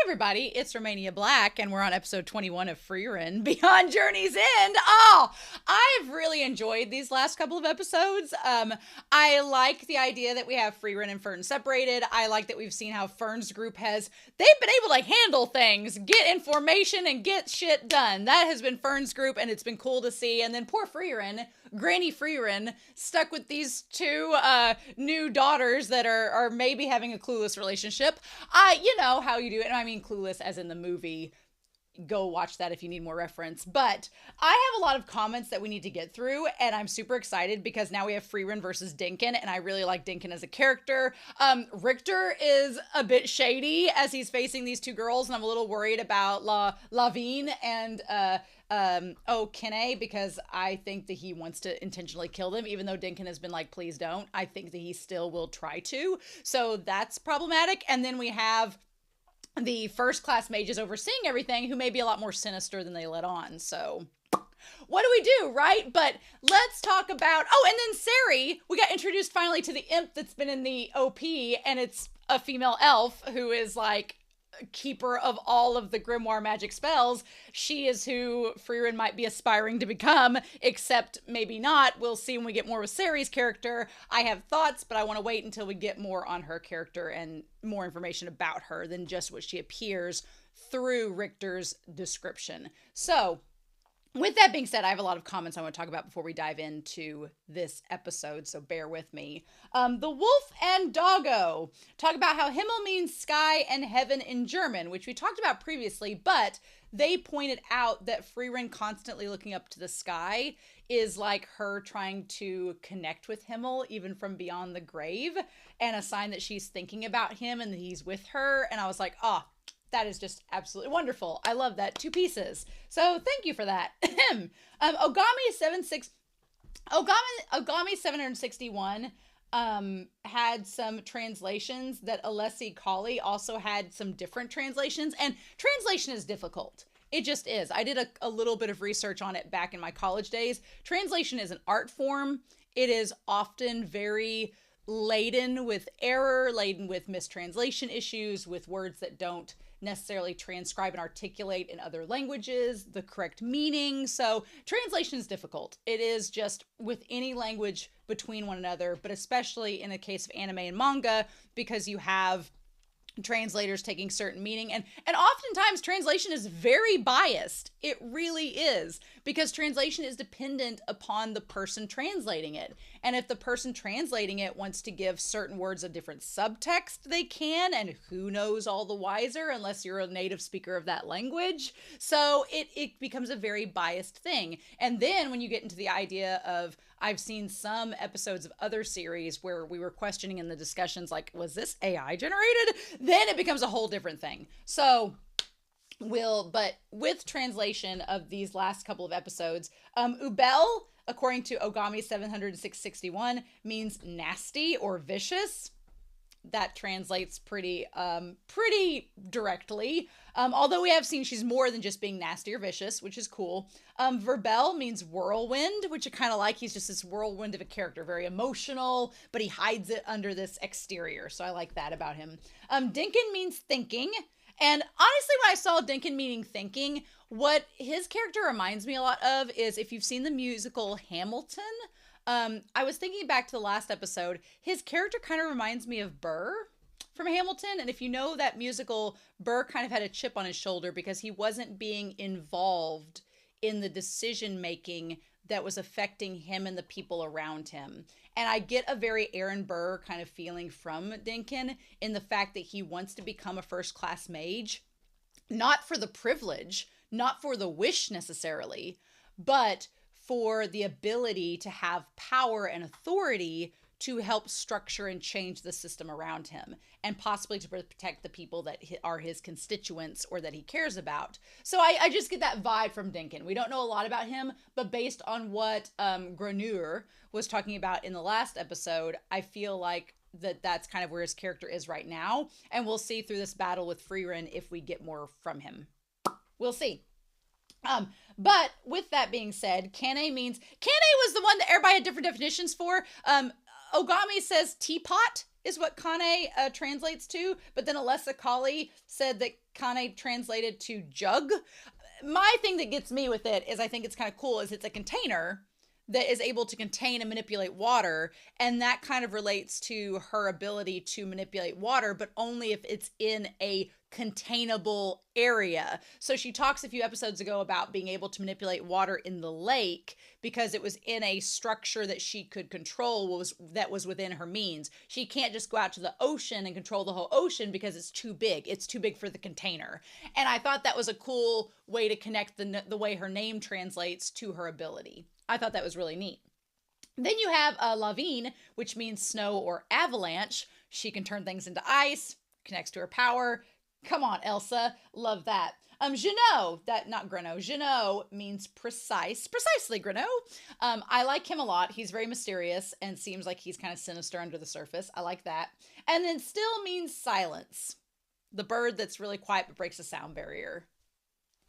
everybody, it's Romania Black, and we're on episode 21 of Frieren, Beyond Journey's End. Oh, I've really enjoyed these last couple of episodes. I like the idea that we have Frieren and Fern separated. I like that we've seen how Fern's group they've been able to handle things, get information, and get shit done. That has been Fern's group, and it's been cool to see. And then poor Frieren, Granny Frieren, stuck with these two new daughters that are maybe having a clueless relationship. You know how you do it. And I mean clueless as in the movie. Go watch that if you need more reference. But I have a lot of comments that we need to get through, and I'm super excited because now we have Frieren versus Denken, and I really like Denken as a character. Richter is a bit shady as he's facing these two girls, and I'm a little worried about Lavigne and Kene, because I think that he wants to intentionally kill them, even though Denken has been like, please don't. I think that he still will try to. So that's problematic. And then we have the first class mages overseeing everything, who may be a lot more sinister than they let on. So what do we do, right? But let's talk about, and then Serie, we got introduced finally to the imp that's been in the OP, and it's a female elf who is like keeper of all of the grimoire magic spells. She is who Frieren might be aspiring to become, except maybe not. We'll see when we get more with Serie's character. I have thoughts, but I want to wait until we get more on her character and more information about her than just what she appears through Richter's description. So with that being said, I have a lot of comments I want to talk about before we dive into this episode, so bear with me. The Wolf and Doggo talk about how Himmel means sky and heaven in German, which we talked about previously, but they pointed out that Frieren constantly looking up to the sky is like her trying to connect with Himmel, even from beyond the grave, and a sign that she's thinking about him and that he's with her. And I was like, that is just absolutely wonderful. I love that. 2 pieces. So thank you for that. Ogami 761 had some translations that Alessi Colley also had some different translations, and translation is difficult. It just is. I did a little bit of research on it back in my college days. Translation is an art form. It is often very laden with error, laden with mistranslation issues, with words that don't necessarily transcribe and articulate in other languages the correct meaning. So translation is difficult. It is just with any language between one another, but especially in the case of anime and manga, because you have translators taking certain meaning, and oftentimes translation is very biased. It really is, because translation is dependent upon the person translating it. And if the person translating it wants to give certain words a different subtext, they can, and who knows all the wiser unless you're a native speaker of that language. So it becomes a very biased thing. And then when you get into the idea of, I've seen some episodes of other series where we were questioning in the discussions, like, was this AI generated? Then it becomes a whole different thing. So but with translation of these last couple of episodes, Ubel, according to Ogami 761, means nasty or vicious. That translates pretty directly. Although we have seen she's more than just being nasty or vicious, which is cool. Verbel means whirlwind, which I kind of like. He's just this whirlwind of a character, very emotional, but he hides it under this exterior. So I like that about him. Denken means thinking. And honestly, when I saw Denken meaning thinking, what his character reminds me a lot of is, if you've seen the musical Hamilton, I was thinking back to the last episode, his character kind of reminds me of Burr from Hamilton. And if you know that musical, Burr kind of had a chip on his shoulder because he wasn't being involved in the decision making that was affecting him and the people around him. And I get a very Aaron Burr kind of feeling from Denken in the fact that he wants to become a first-class mage, not for the privilege, not for the wish necessarily, but for the ability to have power and authority to help structure and change the system around him, and possibly to protect the people that are his constituents or that he cares about. So I just get that vibe from Denken. We don't know a lot about him, but based on what Grenure was talking about in the last episode, I feel like that's kind of where his character is right now. And we'll see through this battle with Frieren if we get more from him. We'll see. But with that being said, Kane was the one that everybody had different definitions for. Ogami says teapot is what Kane translates to, but then Alessa Kali said that Kane translated to jug. My thing that gets me with it is I think it's kind of cool is it's a container that is able to contain and manipulate water, and that kind of relates to her ability to manipulate water, but only if it's in a containable area. So she talks a few episodes ago about being able to manipulate water in the lake because it was in a structure that she could control, that was within her means. She can't just go out to the ocean and control the whole ocean because it's too big. It's too big for the container. And I thought that was a cool way to connect the way her name translates to her ability. I thought that was really neat. Then you have Lavine, which means snow or avalanche. She can turn things into ice, connects to her power. Come on, Elsa. Love that. Genau, not Greno. Genau means precisely Greno. I like him a lot. He's very mysterious and seems like he's kind of sinister under the surface. I like that. And then still means silence. The bird that's really quiet but breaks the sound barrier.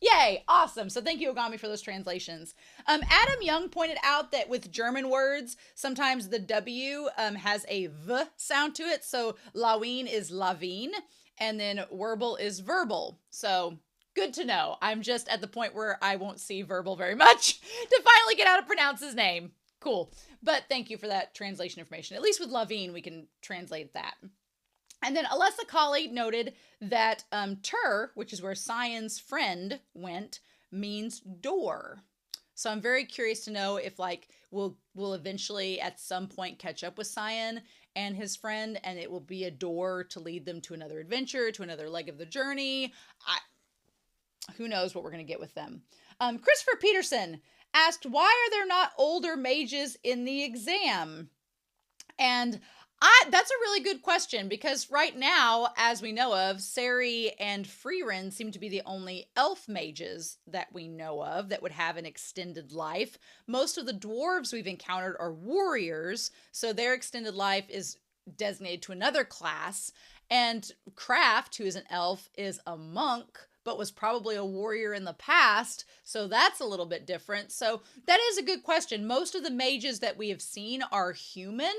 Yay, awesome. So thank you, Ogami, for those translations. Adam Young pointed out that with German words, sometimes the W has a V sound to it. So Lawine is Lavine, and then verbal is verbal. So good to know. I'm just at the point where I won't see verbal very much to finally get how to pronounce his name. Cool. But thank you for that translation information. At least with Lavine, we can translate that. And then Alessa Kali noted that Tur, which is where Cyan's friend went, means door. So I'm very curious to know if we'll eventually at some point catch up with Cyan and his friend, and it will be a door to lead them to another adventure, to another leg of the journey. Who knows what we're going to get with them. Christopher Peterson asked, why are there not older mages in the exam? And that's a really good question, because right now, as we know of, Serie and Frieren seem to be the only elf mages that we know of that would have an extended life. Most of the dwarves we've encountered are warriors, so their extended life is designated to another class. And Kraft, who is an elf, is a monk, but was probably a warrior in the past, so that's a little bit different. So that is a good question. Most of the mages that we have seen are human,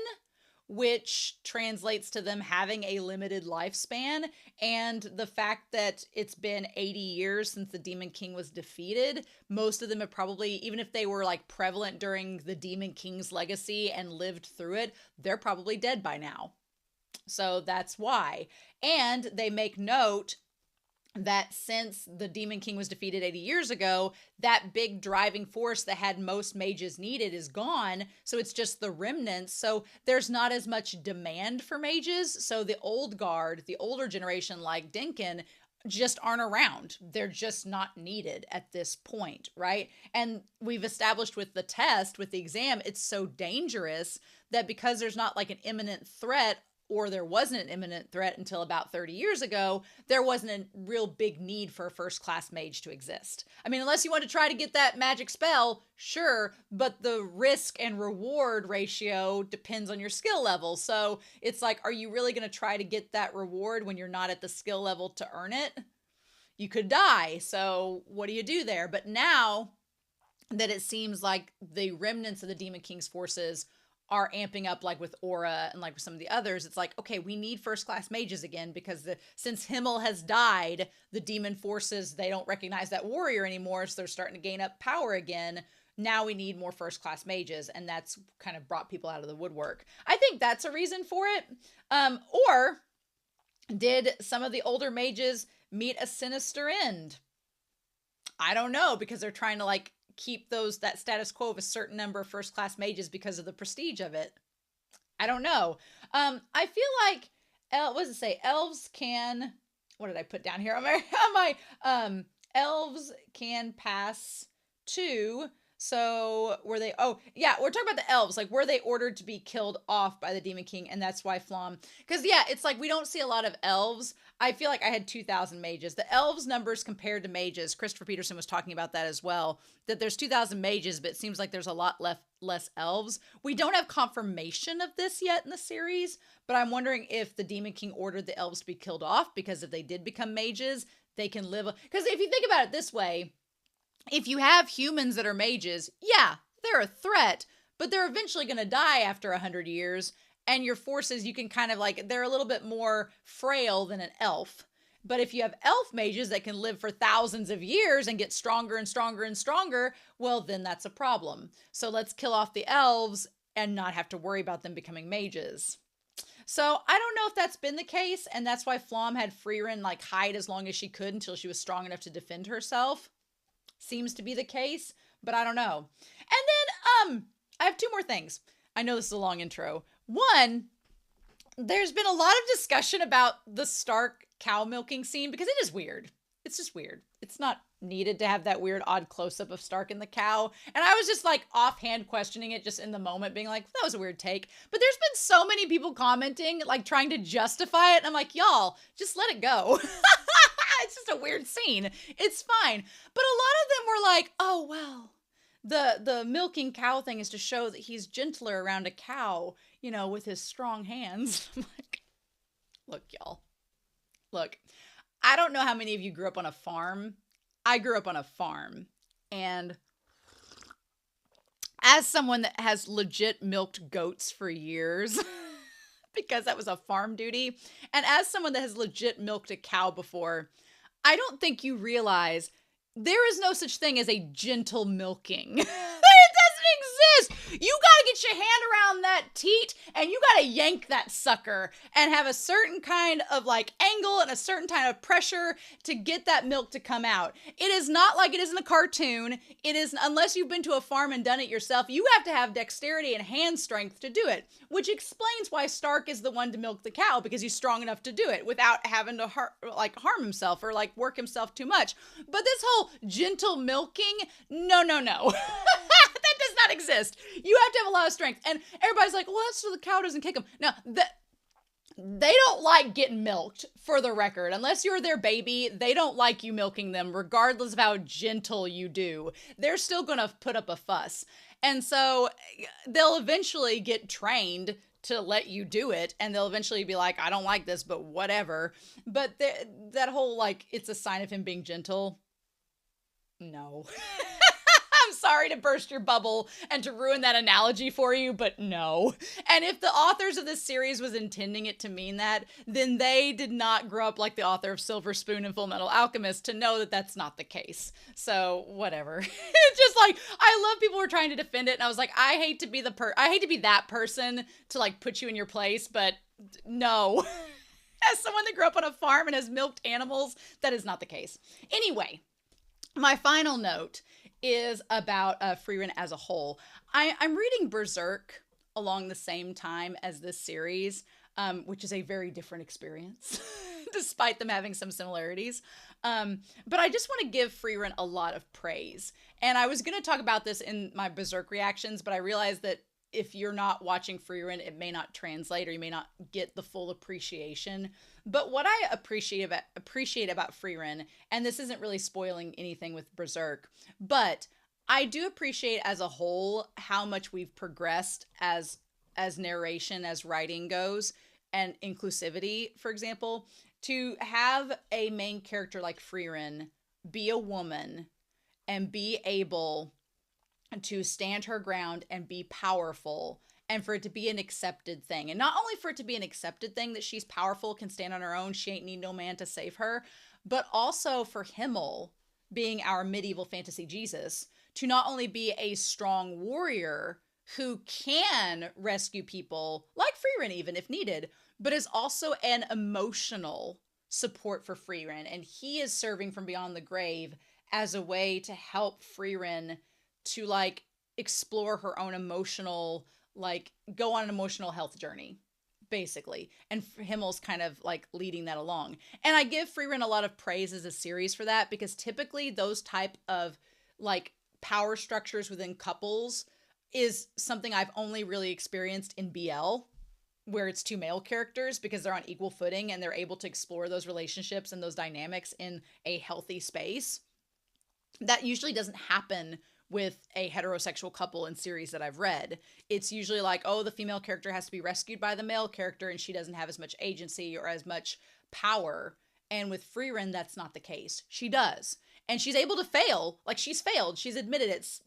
which translates to them having a limited lifespan, and the fact that it's been 80 years since the Demon King was defeated, most of them have probably, even if they were prevalent during the Demon King's legacy and lived through it, they're probably dead by now. So that's why. And they make note that since the Demon King was defeated 80 years ago, that big driving force that had most mages needed is gone. So it's just the remnants. So there's not as much demand for mages. So the old guard, the older generation like Denken, just aren't around. They're just not needed at this point, right? And we've established with the test, with the exam, it's so dangerous that because there's not an imminent threat, or there wasn't an imminent threat until about 30 years ago, there wasn't a real big need for a first-class mage to exist. I mean, unless you want to try to get that magic spell, sure, but the risk and reward ratio depends on your skill level. So it's are you really going to try to get that reward when you're not at the skill level to earn it? You could die, so what do you do there? But now that it seems like the remnants of the Demon King's forces are amping up with Aura and with some of the others, it's okay, we need first-class mages again, because since Himmel has died, the demon forces, they don't recognize that warrior anymore, so they're starting to gain up power again. Now we need more first-class mages, and that's kind of brought people out of the woodwork. I think that's a reason for it. Or did some of the older mages meet a sinister end? I don't know, because they're trying to keep that status quo of a certain number of first-class mages because of the prestige of it. I don't know. I feel what does it say? Elves can, what did I put down here on my elves can pass to. So were they, oh yeah, we're talking about the elves. Were they ordered to be killed off by the Demon King? And that's why Flom, because yeah, it's we don't see a lot of elves. I feel I had 2,000 mages. The elves numbers compared to mages, Christopher Peterson was talking about that as well, that there's 2,000 mages, but it seems like there's a lot less elves. We don't have confirmation of this yet in the series, but I'm wondering if the Demon King ordered the elves to be killed off, because if they did become mages, they can live. Because if you think about it this way, if you have humans that are mages, yeah, they're a threat, but they're eventually going to die after 100 years, and your forces, you can kind of like, they're a little bit more frail than an elf. But if you have elf mages that can live for thousands of years and get stronger and stronger and stronger, well, then that's a problem. So let's kill off the elves and not have to worry about them becoming mages. So I don't know if that's been the case, and that's why Flom had Frieren like hide as long as she could until she was strong enough to defend herself. Seems to be the case, but I don't know. And then I have two more things. I know this is a long intro. One, there's been a lot of discussion about the Stark cow milking scene because it is weird. It's just weird. It's not needed to have that weird odd close-up of Stark and the cow. And I was just like offhand questioning it just in the moment, being like, that was a weird take. But there's been so many people commenting, like trying to justify it. And I'm like, y'all, just let it go. It's just a weird scene. It's fine. But a lot of them were like, oh, well, the milking cow thing is to show that he's gentler around a cow, you know, with his strong hands. I'm like, look, y'all. Look, I don't know how many of you grew up on a farm. I grew up on a farm. And as someone that has legit milked goats for years, because that was a farm duty, and as someone that has legit milked a cow before, I don't think you realize there is no such thing as a gentle milking. It doesn't exist. You gotta get your hand around that teat and you gotta yank that sucker and have a certain kind of like angle and a certain kind of pressure to get that milk to come out. It is not like it is in a cartoon. It is, unless you've been to a farm and done it yourself, you have to have dexterity and hand strength to do it, which explains why Stark is the one to milk the cow, because he's strong enough to do it without having to harm himself or like work himself too much. But this whole gentle milking, no. That does not exist. You have to have a lot of strength. And everybody's like, well, that's so the cow doesn't kick them. No, they don't like getting milked, for the record. Unless you're their baby, they don't like you milking them, regardless of how gentle you do. They're still going to put up a fuss. And so they'll eventually get trained to let you do it, and they'll eventually be like, I don't like this, but whatever. But that whole, like, it's a sign of him being gentle, no. I'm sorry to burst your bubble and to ruin that analogy for you, but no. And if the authors of this series was intending it to mean that, then they did not grow up like the author of Silver Spoon and Full Metal Alchemist to know that that's not the case. So whatever. It's just like, I love people who are trying to defend it, and I was like, I hate to be that person to like put you in your place, but no. As someone that grew up on a farm and has milked animals, that is not the case. Anyway, my final note is about Frieren as a whole. I'm reading Berserk along the same time as this series, which is a very different experience, despite them having some similarities. But I just want to give Frieren a lot of praise. And I was going to talk about this in my Berserk reactions, but I realized that if you're not watching Frieren, it may not translate, or you may not get the full appreciation. But what I appreciate about Frieren, and this isn't really spoiling anything with Berserk, but I do appreciate as a whole how much we've progressed as narration, as writing goes, and inclusivity, for example. To have a main character like Frieren be a woman and be able to stand her ground and be powerful, and for it to be an accepted thing. And not only for it to be an accepted thing that she's powerful, can stand on her own, she ain't need no man to save her, but also for Himmel, being our medieval fantasy Jesus, to not only be a strong warrior who can rescue people, like Frieren even if needed, but is also an emotional support for Frieren. And he is serving from beyond the grave as a way to help Frieren to like explore her own emotional, like go on an emotional health journey, basically. And Himmel's kind of like leading that along. And I give Frieren a lot of praise as a series for that, because typically those type of like power structures within couples is something I've only really experienced in BL, where it's two male characters, because they're on equal footing and they're able to explore those relationships and those dynamics in a healthy space. That usually doesn't happen with a heterosexual couple in series that I've read. It's usually like, oh, the female character has to be rescued by the male character and she doesn't have as much agency or as much power. And with Frieren, that's not the case. She does. And she's able to fail. Like, she's failed. She's admitted it's,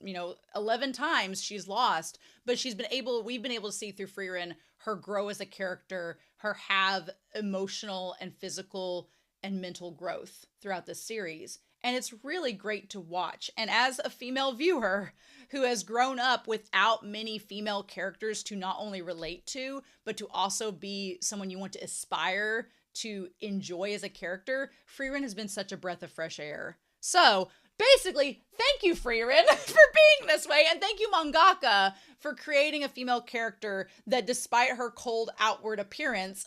11 times she's lost. But we've been able to see through Frieren her grow as a character, her have emotional and physical and mental growth throughout this series. And it's really great to watch. And as a female viewer who has grown up without many female characters to not only relate to, but to also be someone you want to aspire to enjoy as a character, Frieren has been such a breath of fresh air. So basically, thank you, Frieren, for being this way. And thank you, mangaka, for creating a female character that, despite her cold outward appearance,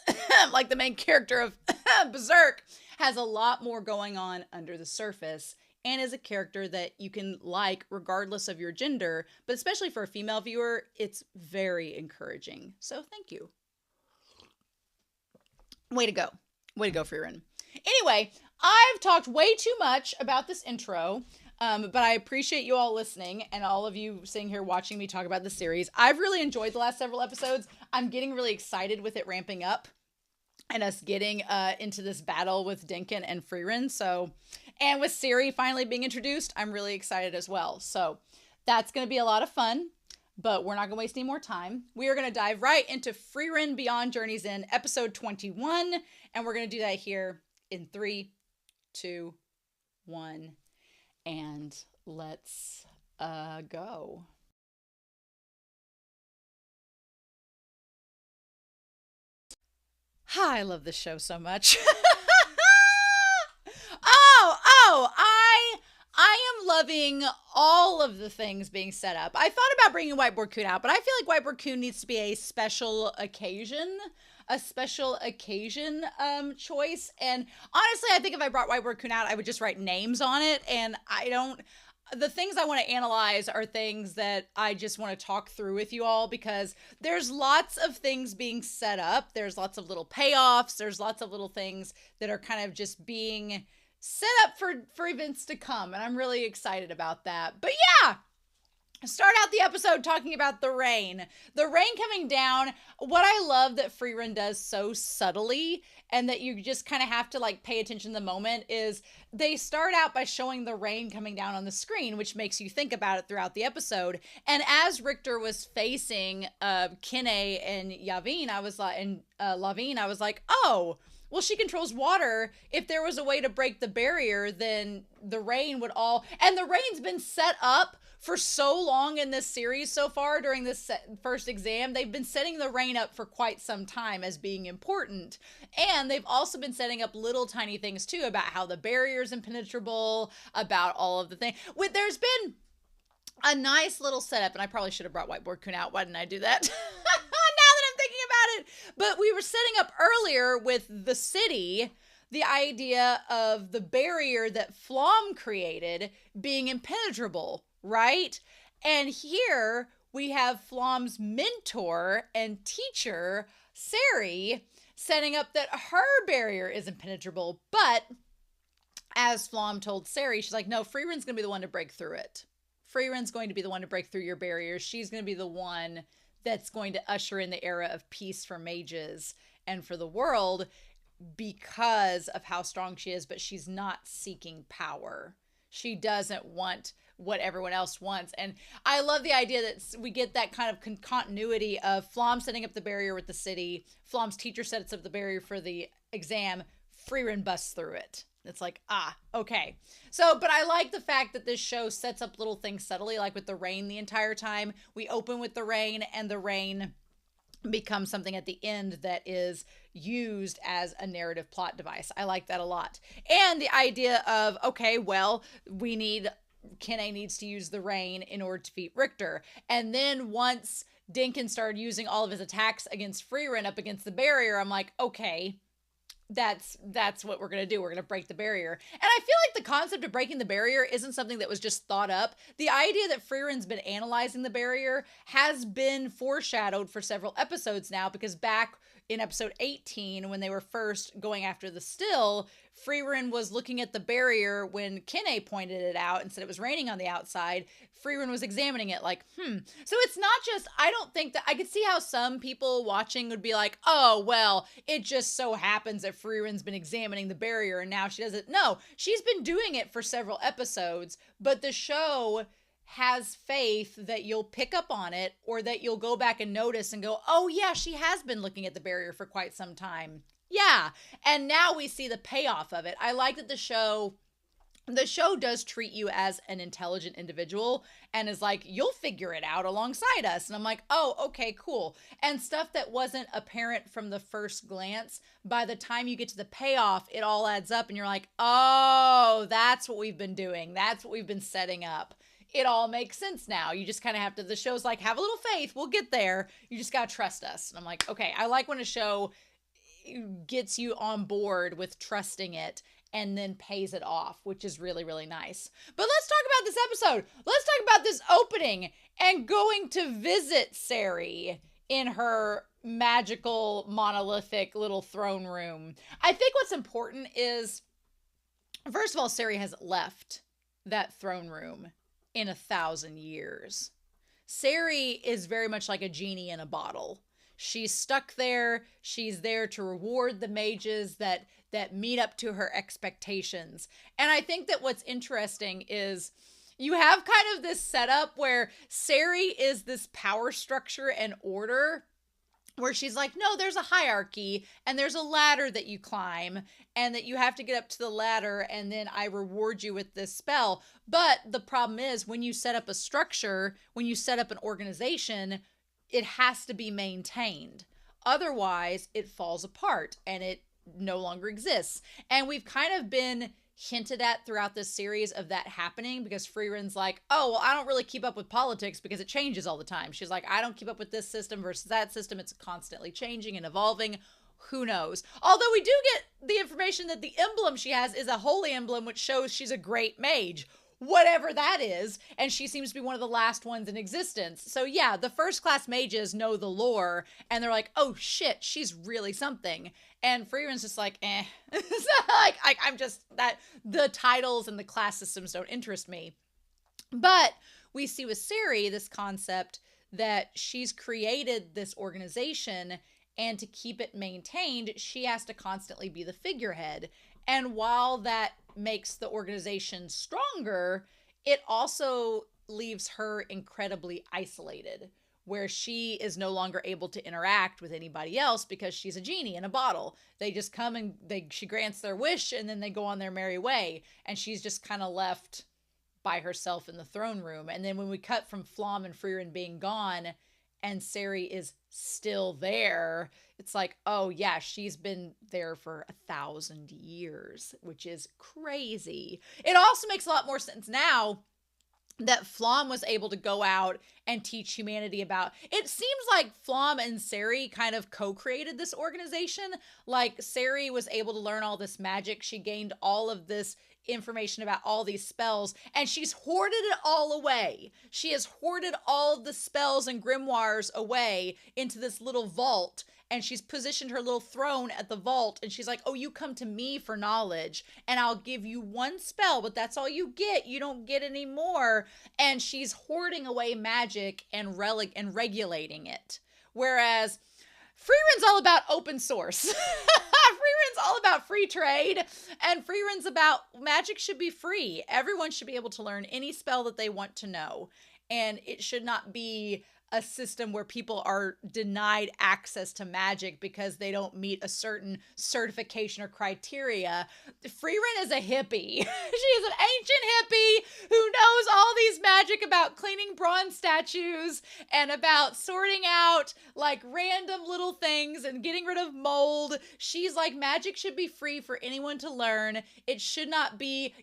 like the main character of Berserk, has a lot more going on under the surface, and is a character that you can like regardless of your gender, but especially for a female viewer, it's very encouraging. So thank you. Way to go. Way to go, Frieren. Anyway, I've talked way too much about this intro, but I appreciate you all listening and all of you sitting here watching me talk about the series. I've really enjoyed the last several episodes. I'm getting really excited with it ramping up and us getting into this battle with Denken and Frieren. So, and with Siri finally being introduced, I'm really excited as well. So that's going to be a lot of fun, but we're not going to waste any more time. We are going to dive right into Frieren Beyond Journey's End, episode 21, and we're going to do that here in 3, 2, 1, and let's go. I love this show so much. I am loving all of the things being set up. I thought about bringing Whiteboard Kun out, but I feel like Whiteboard Kun needs to be a special occasion choice. And honestly, I think if I brought Whiteboard Kun out, I would just write names on it. And the things I want to analyze are things that I just want to talk through with you all, because there's lots of things being set up. There's lots of little payoffs. There's lots of little things that are kind of just being set up for events to come. And I'm really excited about that. But yeah, start out the episode talking about the rain. The rain coming down. What I love that Frieren does so subtly, and that you just kind of have to like pay attention to the moment, is they start out by showing the rain coming down on the screen, which makes you think about it throughout the episode. And as Richter was facing Kine and Yavin, I was like, oh, well, she controls water. If there was a way to break the barrier, then the rain would all... And the rain's been set up for so long in this series so far during this first exam. They've been setting the rain up for quite some time as being important. And they've also been setting up little tiny things, too, about how the barrier's impenetrable, about all of the things. There's been a nice little setup, and I probably should have brought Whiteboard Kun out. Why didn't I do that? But we were setting up earlier with the city, the idea of the barrier that Flom created being impenetrable, right? And here we have Flom's mentor and teacher, Serie, setting up that her barrier is impenetrable. But as Flom told Serie, she's like, no, Frieren's going to be the one to break through it. Frieren's going to be the one to break through your barriers. She's going to be the one that's going to usher in the era of peace for mages and for the world, because of how strong she is, but she's not seeking power. She doesn't want what everyone else wants. And I love the idea that we get that kind of continuity of Flom setting up the barrier with the city. Flom's teacher sets up the barrier for the exam. Frieren busts through it. It's like, okay. So, but I like the fact that this show sets up little things subtly, like with the rain the entire time. We open with the rain, and the rain becomes something at the end that is used as a narrative plot device. I like that a lot. And the idea of, okay, well, Kine needs to use the rain in order to defeat Richter. And then once Denken started using all of his attacks against Frieren up against the barrier, I'm like, okay, that's what we're going to do. We're going to break the barrier. And I feel like the concept of breaking the barrier isn't something that was just thought up. The idea that Frieren's been analyzing the barrier has been foreshadowed for several episodes now, because back in episode 18, when they were first going after the still, Frieren was looking at the barrier when Kinney pointed it out and said it was raining on the outside. Frieren was examining it like, So it's not just, I don't think that, I could see how some people watching would be like, oh, well, it just so happens that Frieren's been examining the barrier and now she does it. No, she's been doing it for several episodes, but the show has faith that you'll pick up on it or that you'll go back and notice and go, oh yeah, she has been looking at the barrier for quite some time. Yeah. And now we see the payoff of it. I like that the show does treat you as an intelligent individual and is like, you'll figure it out alongside us. And I'm like, oh, okay, cool. And stuff that wasn't apparent from the first glance, by the time you get to the payoff, it all adds up and you're like, oh, that's what we've been doing. That's what we've been setting up. It all makes sense now. You just kind of have to, the show's like, have a little faith. We'll get there. You just got to trust us. And I'm like, okay, I like when a show gets you on board with trusting it and then pays it off, which is really, really nice. But let's talk about this episode. Let's talk about this opening and going to visit Serie in her magical, monolithic little throne room. I think what's important is, first of all, Serie hasn't left that throne room in 1,000 years. Serie is very much like a genie in a bottle. She's stuck there. She's there to reward the mages that meet up to her expectations. And I think that what's interesting is you have kind of this setup where Serie is this power structure and order where she's like, no, there's a hierarchy and there's a ladder that you climb and that you have to get up to the ladder and then I reward you with this spell. But the problem is when you set up a structure, when you set up an organization, it has to be maintained. Otherwise, it falls apart and it no longer exists. And we've kind of been hinted at throughout this series of that happening because Frieren's like, oh, well, I don't really keep up with politics because it changes all the time. She's like, I don't keep up with this system versus that system. It's constantly changing and evolving. Who knows? Although we do get the information that the emblem she has is a holy emblem, which shows she's a great mage, whatever that is. And she seems to be one of the last ones in existence. So yeah, the first class mages know the lore and they're like, oh shit, she's really something. And Frieren's just like, eh. I'm just, that the titles and the class systems don't interest me. But we see with Serie this concept that she's created this organization and to keep it maintained, she has to constantly be the figurehead. And while that makes the organization stronger, it also leaves her incredibly isolated, where she is no longer able to interact with anybody else because she's a genie in a bottle. They just come and she grants their wish and then they go on their merry way. And she's just kind of left by herself in the throne room. And then when we cut from Flom and Frieren being gone and Serie is still there, it's like, oh yeah, she's been there for 1,000 years, which is crazy. It also makes a lot more sense now that Flom was able to go out and teach humanity about. It seems like Flom and Serie kind of co-created this organization. Like Serie was able to learn all this magic. She gained all of this information about all these spells and she's hoarded it all away. She has hoarded all of the spells and grimoires away into this little vault and she's positioned her little throne at the vault and she's like, oh, you come to me for knowledge and I'll give you one spell, but that's all you get. You don't get any more. And she's hoarding away magic and regulating it. Whereas Frieren's all about open source. Frieren's all about free trade, and Frieren's about magic should be free. Everyone should be able to learn any spell that they want to know, and it should not be a system where people are denied access to magic because they don't meet a certain certification or criteria. Frieren is a hippie. She is an ancient hippie who knows all these magic about cleaning bronze statues and about sorting out like random little things and getting rid of mold. She's like, magic should be free for anyone to learn. It should not be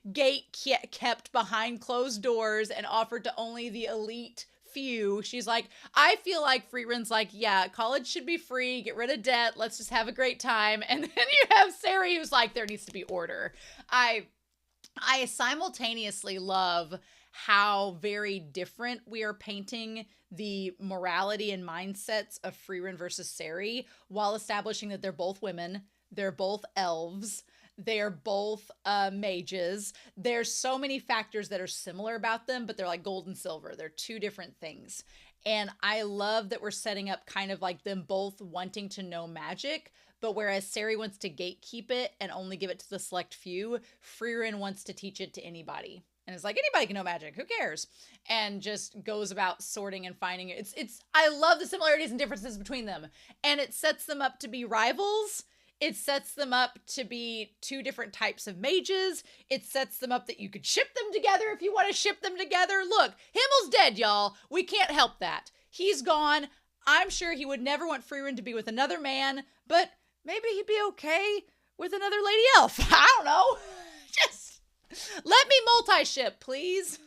kept behind closed doors and offered to only the elite few. She's like, I feel like Frieren's like, yeah, college should be free, get rid of debt, let's just have a great time. And then you have Serie who's like, there needs to be order. I simultaneously love how very different we are painting the morality and mindsets of Frieren versus Seri while establishing that they're both women, they're both elves, they're both mages. There's so many factors that are similar about them, but they're like gold and silver. They're two different things. And I love that we're setting up kind of like them both wanting to know magic, but whereas Seri wants to gatekeep it and only give it to the select few, Frieren wants to teach it to anybody. And it's like, anybody can know magic. Who cares? And just goes about sorting and finding it. I love the similarities and differences between them. And it sets them up to be rivals. It sets them up to be two different types of mages. It sets them up that you could ship them together if you want to ship them together. Look, Himmel's dead, y'all. We can't help that. He's gone. I'm sure he would never want Frieren to be with another man, but maybe he'd be okay with another lady elf. I don't know. Just let me multi-ship, please.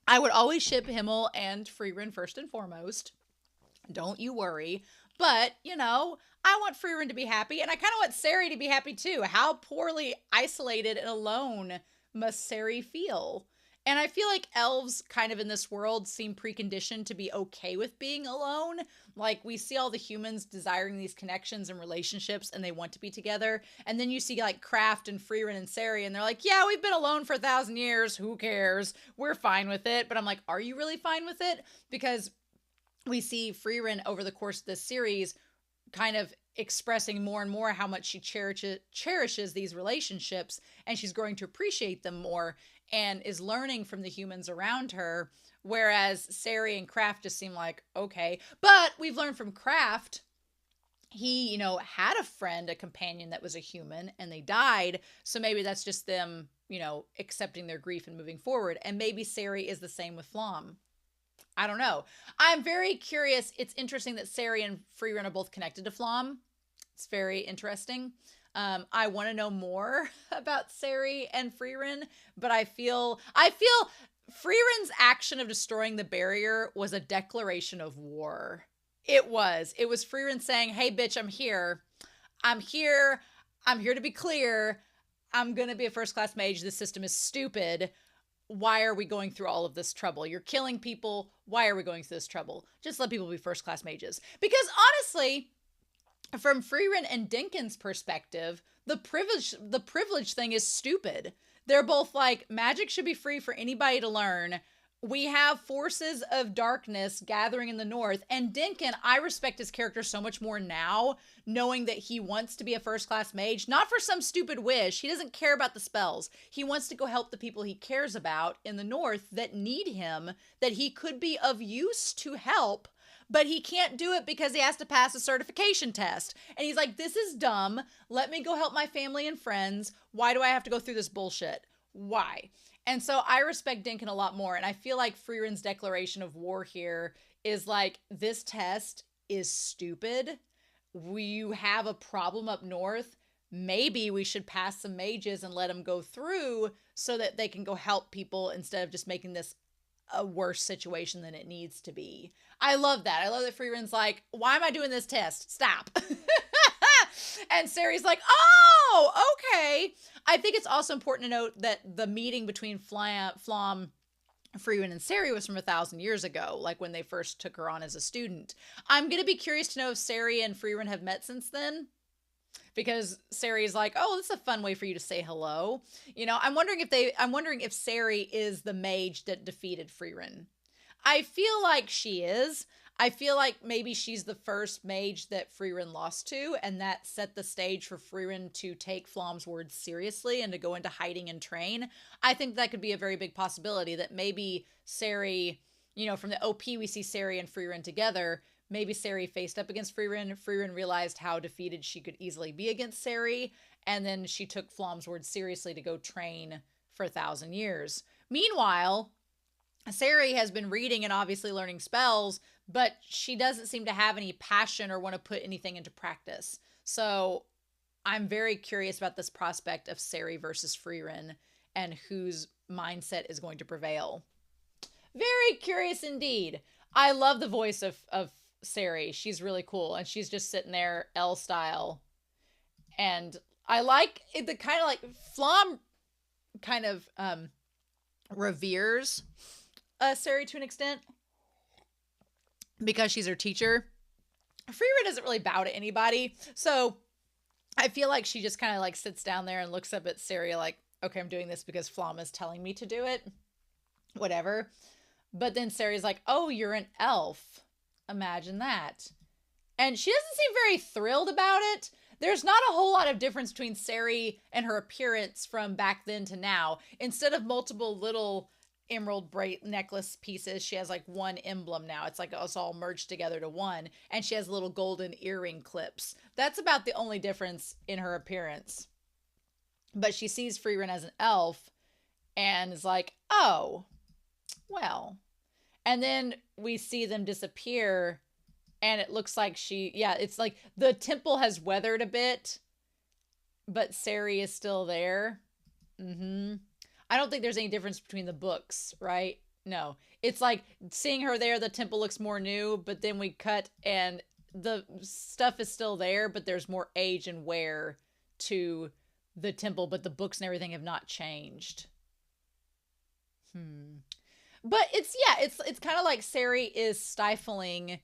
I would always ship Himmel and Frieren first and foremost. Don't you worry. But, you know, I want Frieren to be happy, and I kind of want Seri to be happy too. How poorly isolated and alone must Seri feel? And I feel like elves kind of in this world seem preconditioned to be okay with being alone. Like we see all the humans desiring these connections and relationships and they want to be together. And then you see like Kraft and Frieren and Seri and they're like, yeah, we've been alone for 1,000 years. Who cares? We're fine with it. But I'm like, are you really fine with it? Because we see Frieren over the course of this series kind of expressing more and more how much she cherishes these relationships and she's growing to appreciate them more and is learning from the humans around her. Whereas Seri and Kraft just seem like, okay. But we've learned from Kraft, he, you know, had a friend, a companion that was a human and they died. So maybe that's just them, you know, accepting their grief and moving forward. And maybe Seri is the same with Flom. I don't know. I'm very curious. It's interesting that Seri and Frieren are both connected to Flom. It's very interesting. I want to know more about Seri and Frieren, but I feel Frieren's action of destroying the barrier was a declaration of war. It was Frieren saying, "Hey, bitch, I'm here. I'm here. I'm here to be clear. I'm going to be a first-class mage. This system is stupid. Why are we going through all of this trouble? You're killing people. Why are we going through this trouble? Just let people be first-class mages." Because honestly, from Frieren and Denken's perspective, the privilege thing is stupid. They're both like, magic should be free for anybody to learn. We have forces of darkness gathering in the north. And Denken, I respect his character so much more now, knowing that he wants to be a first-class mage, not for some stupid wish. He doesn't care about the spells. He wants to go help the people he cares about in the north that need him, that he could be of use to help, but he can't do it because he has to pass a certification test. And he's like, this is dumb. Let me go help my family and friends. Why do I have to go through this bullshit? Why? And so I respect Denken a lot more. And I feel like Frieren's declaration of war here is like, this test is stupid. You have a problem up north. Maybe we should pass some mages and let them go through so that they can go help people instead of just making this a worse situation than it needs to be. I love that. I love that Frieren's like, why am I doing this test? Stop. And Seri's like, oh, okay. I think it's also important to note that the meeting between Flom, Frieren, and Seri was from 1,000 years ago, like when they first took her on as a student. I'm going to be curious to know if Seri and Frieren have met since then. Because Seri's like, oh, this is a fun way for you to say hello. You know, I'm wondering if Seri is the mage that defeated Frieren. I feel like she is. I feel like maybe she's the first mage that Frieren lost to, and that set the stage for Frieren to take Flom's words seriously and to go into hiding and train. I think that could be a very big possibility that maybe Seri, you know, from the OP we see Seri and Frieren together. Maybe Seri faced up against Frieren. Frieren realized how defeated she could easily be against Seri, and then she took Flom's words seriously to go train for 1,000 years. Meanwhile, Seri has been reading and obviously learning spells, but she doesn't seem to have any passion or want to put anything into practice. So I'm very curious about this prospect of Seri versus Frieren and whose mindset is going to prevail. Very curious indeed. I love the voice of Seri. She's really cool. And she's just sitting there L style. And I like it, the kind of like Flom kind of reveres Sari to an extent because she's her teacher. Frieren doesn't really bow to anybody, so I feel like she just kind of like sits down there and looks up at Sari like, okay, I'm doing this because Flom is telling me to do it. Whatever. But then Sari's like, oh, you're an elf. Imagine that. And she doesn't seem very thrilled about it. There's not a whole lot of difference between Sari and her appearance from back then to now. Instead of multiple little emerald necklace pieces, she has like one emblem now. It's like it's all merged together to one. And she has little golden earring clips. That's about the only difference in her appearance. But she sees Frieren as an elf and is like, oh, well. And then we see them disappear. And it looks like it's like the temple has weathered a bit, but Sari is still there. I don't think there's any difference between the books, right? No. It's like seeing her there, the temple looks more new, but then we cut and the stuff is still there, but there's more age and wear to the temple, but the books and everything have not changed. But it's kind of like Sari is stifling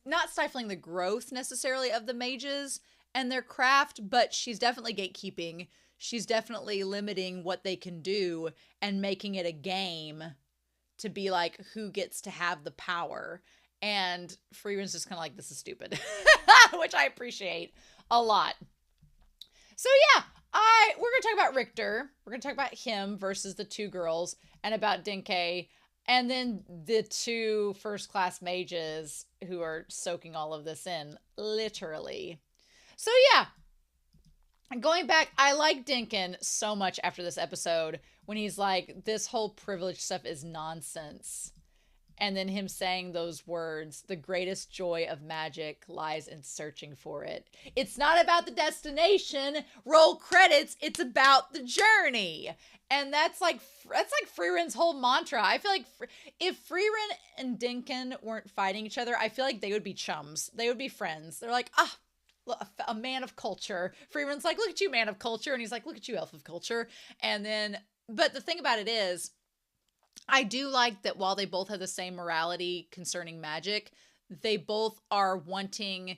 not stifling the growth necessarily of the mages and their craft, but she's definitely gatekeeping. She's definitely limiting what they can do and making it a game to be like who gets to have the power. And Frieren's just kind of like, this is stupid, which I appreciate a lot. So yeah, we're going to talk about Richter. We're going to talk about him versus the two girls and about Denken. And then the two first-class mages who are soaking all of this in, literally. So yeah, going back, I like Denken so much after this episode when he's like, this whole privilege stuff is nonsense. And then him saying those words, the greatest joy of magic lies in searching for it. It's not about the destination, roll credits, it's about the journey. And that's like Frieren's whole mantra. I feel like if Frieren and Denken weren't fighting each other, I feel like they would be chums. They would be friends. They're like, a man of culture. Frieren's like, look at you, man of culture. And he's like, look at you, elf of culture. And then, but the thing about it is, I do like that while they both have the same morality concerning magic, they both are wanting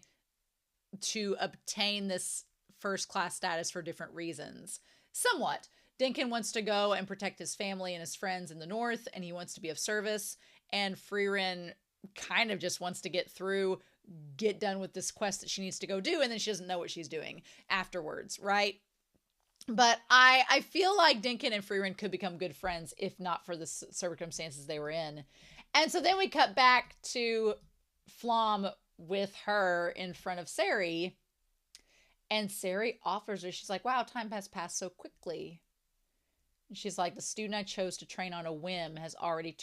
to obtain this first-class status for different reasons. Somewhat. Denken wants to go and protect his family and his friends in the north, and he wants to be of service. And Frieren kind of just wants to get done with this quest that she needs to go do, and then she doesn't know what she's doing afterwards, right? But I feel like Denken and Frieren could become good friends if not for the circumstances they were in. And so then we cut back to Flom with her in front of Sari. And Sari offers her, she's like, wow, time has passed so quickly. And she's like, the student I chose to train on a whim has already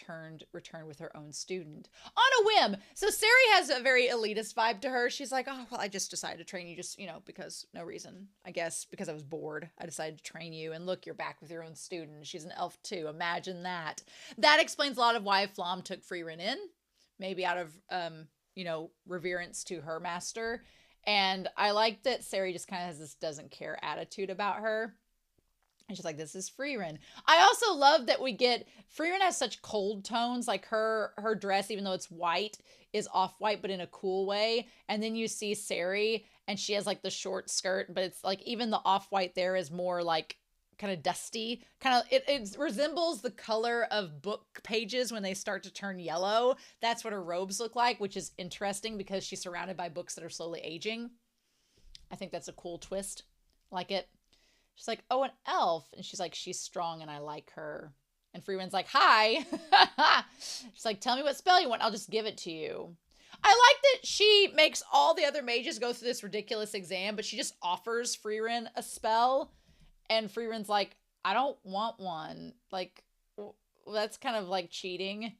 returned with her own student. On a whim! So Sari has a very elitist vibe to her. She's like, oh, well, I just decided to train you just, because no reason. I guess because I was bored. I decided to train you. And look, you're back with your own student. She's an elf too. Imagine that. That explains a lot of why Flom took Frieren in. Maybe out of, reverence to her master. And I like that Sari just kind of has this doesn't care attitude about her. And she's like, this is Frieren. I also love that Frieren has such cold tones. Like her dress, even though it's white, is off-white, but in a cool way. And then you see Sari, and she has like the short skirt, but it's like even the off-white there is more like kind of dusty. It resembles the color of book pages when they start to turn yellow. That's what her robes look like, which is interesting because she's surrounded by books that are slowly aging. I think that's a cool twist. Like it. She's like, oh, an elf. And she's like, she's strong and I like her. And Frieren's like, hi. She's like, tell me what spell you want. I'll just give it to you. I like that she makes all the other mages go through this ridiculous exam, but she just offers Frieren a spell. And Frieren's like, I don't want one. Like, that's kind of like cheating.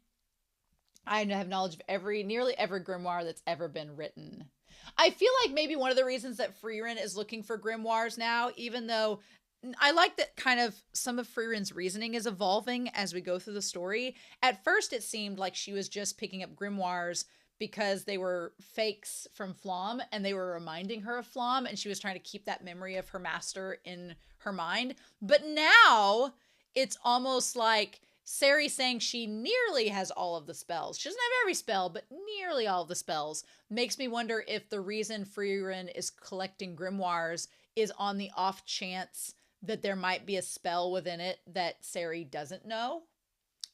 I have knowledge of nearly every grimoire that's ever been written. I feel like maybe one of the reasons that Frieren is looking for grimoires now, even though I like that kind of some of Frieren's reasoning is evolving as we go through the story. At first, it seemed like she was just picking up grimoires because they were fakes from Flom and they were reminding her of Flom, and she was trying to keep that memory of her master in her mind. But now it's almost like Sari saying she nearly has all of the spells. She doesn't have every spell, but nearly all of the spells. Makes me wonder if the reason Frieren is collecting grimoires is on the off chance that there might be a spell within it that Sari doesn't know.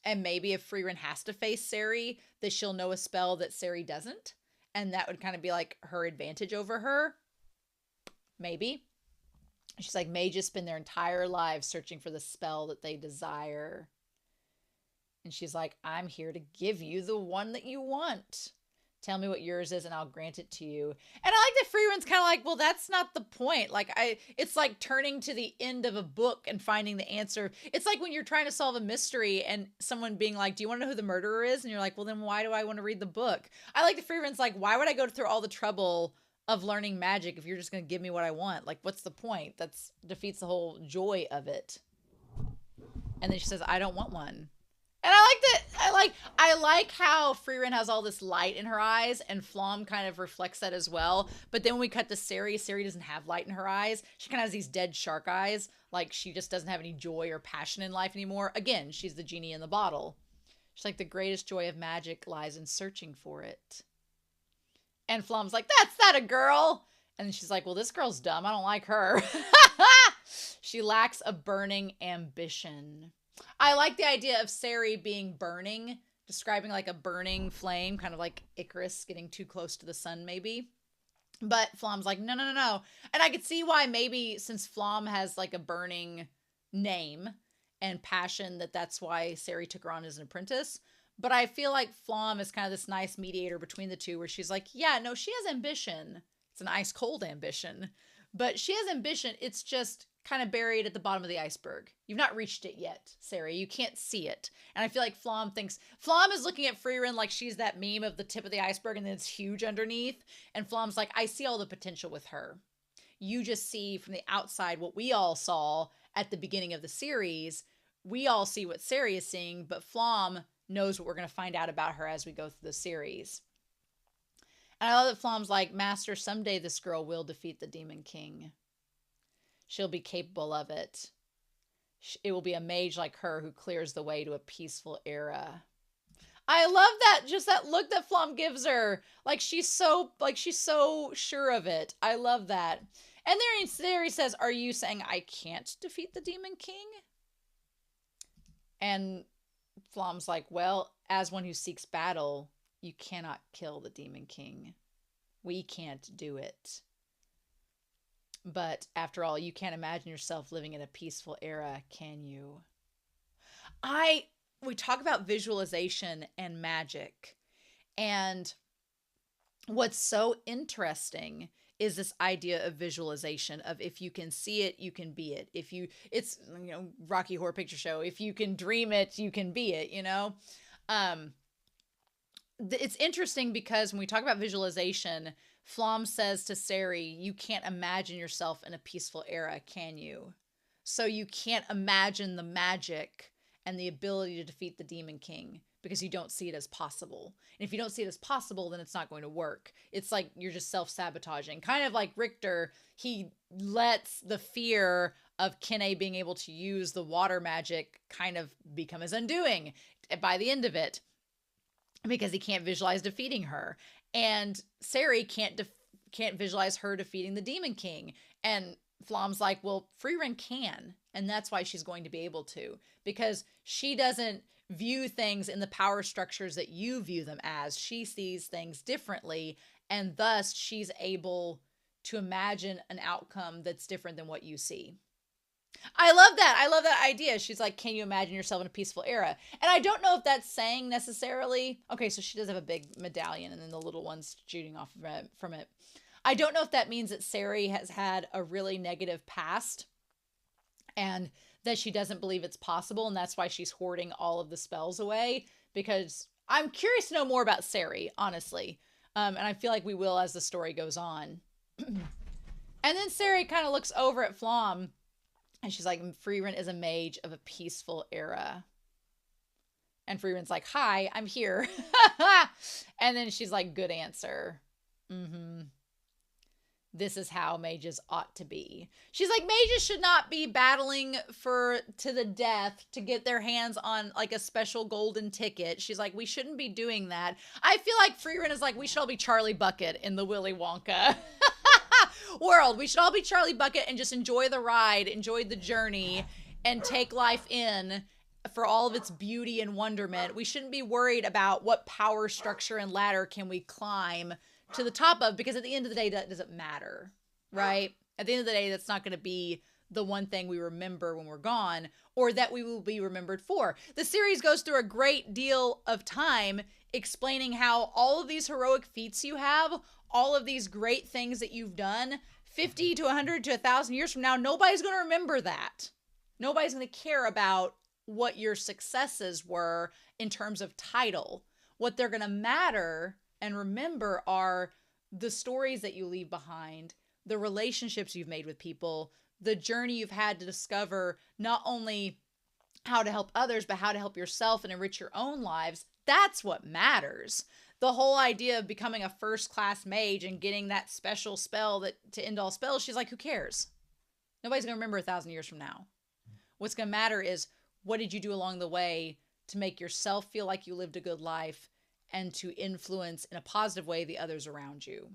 And maybe if Frieren has to face Sari, that she'll know a spell that Sari doesn't. And that would kind of be like her advantage over her. Maybe. She's like, mages spend their entire lives searching for the spell that they desire. And she's like, I'm here to give you the one that you want. Tell me what yours is and I'll grant it to you. And I like that Frieren's kind of like, well, that's not the point. Like, it's like turning to the end of a book and finding the answer. It's like when you're trying to solve a mystery and someone being like, do you want to know who the murderer is? And you're like, well, then why do I want to read the book? I like that Frieren's like, why would I go through all the trouble of learning magic if you're just going to give me what I want? Like, what's the point? That's defeats the whole joy of it. And then she says, I don't want one. And I like that. I like how Frieren has all this light in her eyes, and Flom kind of reflects that as well. But then when we cut to Sari doesn't have light in her eyes. She kind of has these dead shark eyes, like she just doesn't have any joy or passion in life anymore. Again, she's the genie in the bottle. She's like, the greatest joy of magic lies in searching for it. And Flom's like, that's not a girl. And she's like, well, this girl's dumb. I don't like her. She lacks a burning ambition. I like the idea of Sari being burning, describing like a burning flame, kind of like Icarus getting too close to the sun maybe. But Flom's like, no. And I could see why maybe since Flom has like a burning name and passion, that's why Sari took her on as an apprentice. But I feel like Flom is kind of this nice mediator between the two where she's like, yeah, no, she has ambition. It's an ice cold ambition. But she has ambition. It's just kind of buried at the bottom of the iceberg. You've not reached it yet, Sari. You can't see it. And I feel like Flom is looking at Frieren like she's that meme of the tip of the iceberg and then it's huge underneath. And Flom's like, I see all the potential with her. You just see from the outside what we all saw at the beginning of the series. We all see what Sari is seeing, but Flom knows what we're going to find out about her as we go through the series. And I love that Flom's like, Master, someday this girl will defeat the Demon King. She'll be capable of it. It will be a mage like her who clears the way to a peaceful era. I love that, just that look that Flom gives her. Like she's so sure of it. I love that. And there he says, are you saying I can't defeat the Demon King? And Flom's like, well, as one who seeks battle, you cannot kill the Demon King. We can't do it. But after all, you can't imagine yourself living in a peaceful era, can you? We talk about visualization and magic. And what's so interesting is this idea of visualization of if you can see it, you can be it. It's Rocky Horror Picture Show. If you can dream it, you can be it, It's interesting because when we talk about visualization, Flom says to Sari, you can't imagine yourself in a peaceful era, can you? So you can't imagine the magic and the ability to defeat the Demon King because you don't see it as possible. And if you don't see it as possible, then it's not going to work. It's like you're just self-sabotaging. Kind of like Richter, he lets the fear of Kine being able to use the water magic kind of become his undoing by the end of it. Because he can't visualize defeating her. And Sari can't visualize her defeating the Demon King. And Flom's like, well, Frieren can. And that's why she's going to be able to. Because she doesn't view things in the power structures that you view them as. She sees things differently. And thus, she's able to imagine an outcome that's different than what you see. I love that. I love that idea. She's like, can you imagine yourself in a peaceful era? And I don't know if that's saying necessarily, okay, so she does have a big medallion and then the little one's shooting off from it. I don't know if that means that Sari has had a really negative past and that she doesn't believe it's possible. And that's why she's hoarding all of the spells away, because I'm curious to know more about Sari, honestly. And I feel like we will as the story goes on. And then Sari kind of looks over at Flom. And she's like, Frieren is a mage of a peaceful era. And Frieren's like, hi, I'm here. And then she's like, good answer. This is how mages ought to be. She's like, mages should not be battling to the death to get their hands on like a special golden ticket. She's like, we shouldn't be doing that. I feel like Frieren is like, we should all be Charlie Bucket in the Willy Wonka world. We should all be Charlie Bucket and just enjoy the ride, enjoy the journey, and take life in for all of its beauty and wonderment. We shouldn't be worried about what power structure and ladder can we climb to the top of, because at the end of the day, that doesn't matter, right? At the end of the day, that's not going to be the one thing we remember when we're gone, or that we will be remembered for. The series goes through a great deal of time explaining how all of these heroic feats you have, all of these great things that you've done, 50 to 100 to 1,000 years from now, nobody's going to remember that. Nobody's going to care about what your successes were in terms of title. What they're going to matter and remember are the stories that you leave behind, the relationships you've made with people, the journey you've had to discover not only how to help others, but how to help yourself and enrich your own lives. That's what matters. The whole idea of becoming a first-class mage and getting that special spell to end all spells, she's like, who cares? Nobody's going to remember 1,000 years from now. What's going to matter is, what did you do along the way to make yourself feel like you lived a good life and to influence in a positive way the others around you?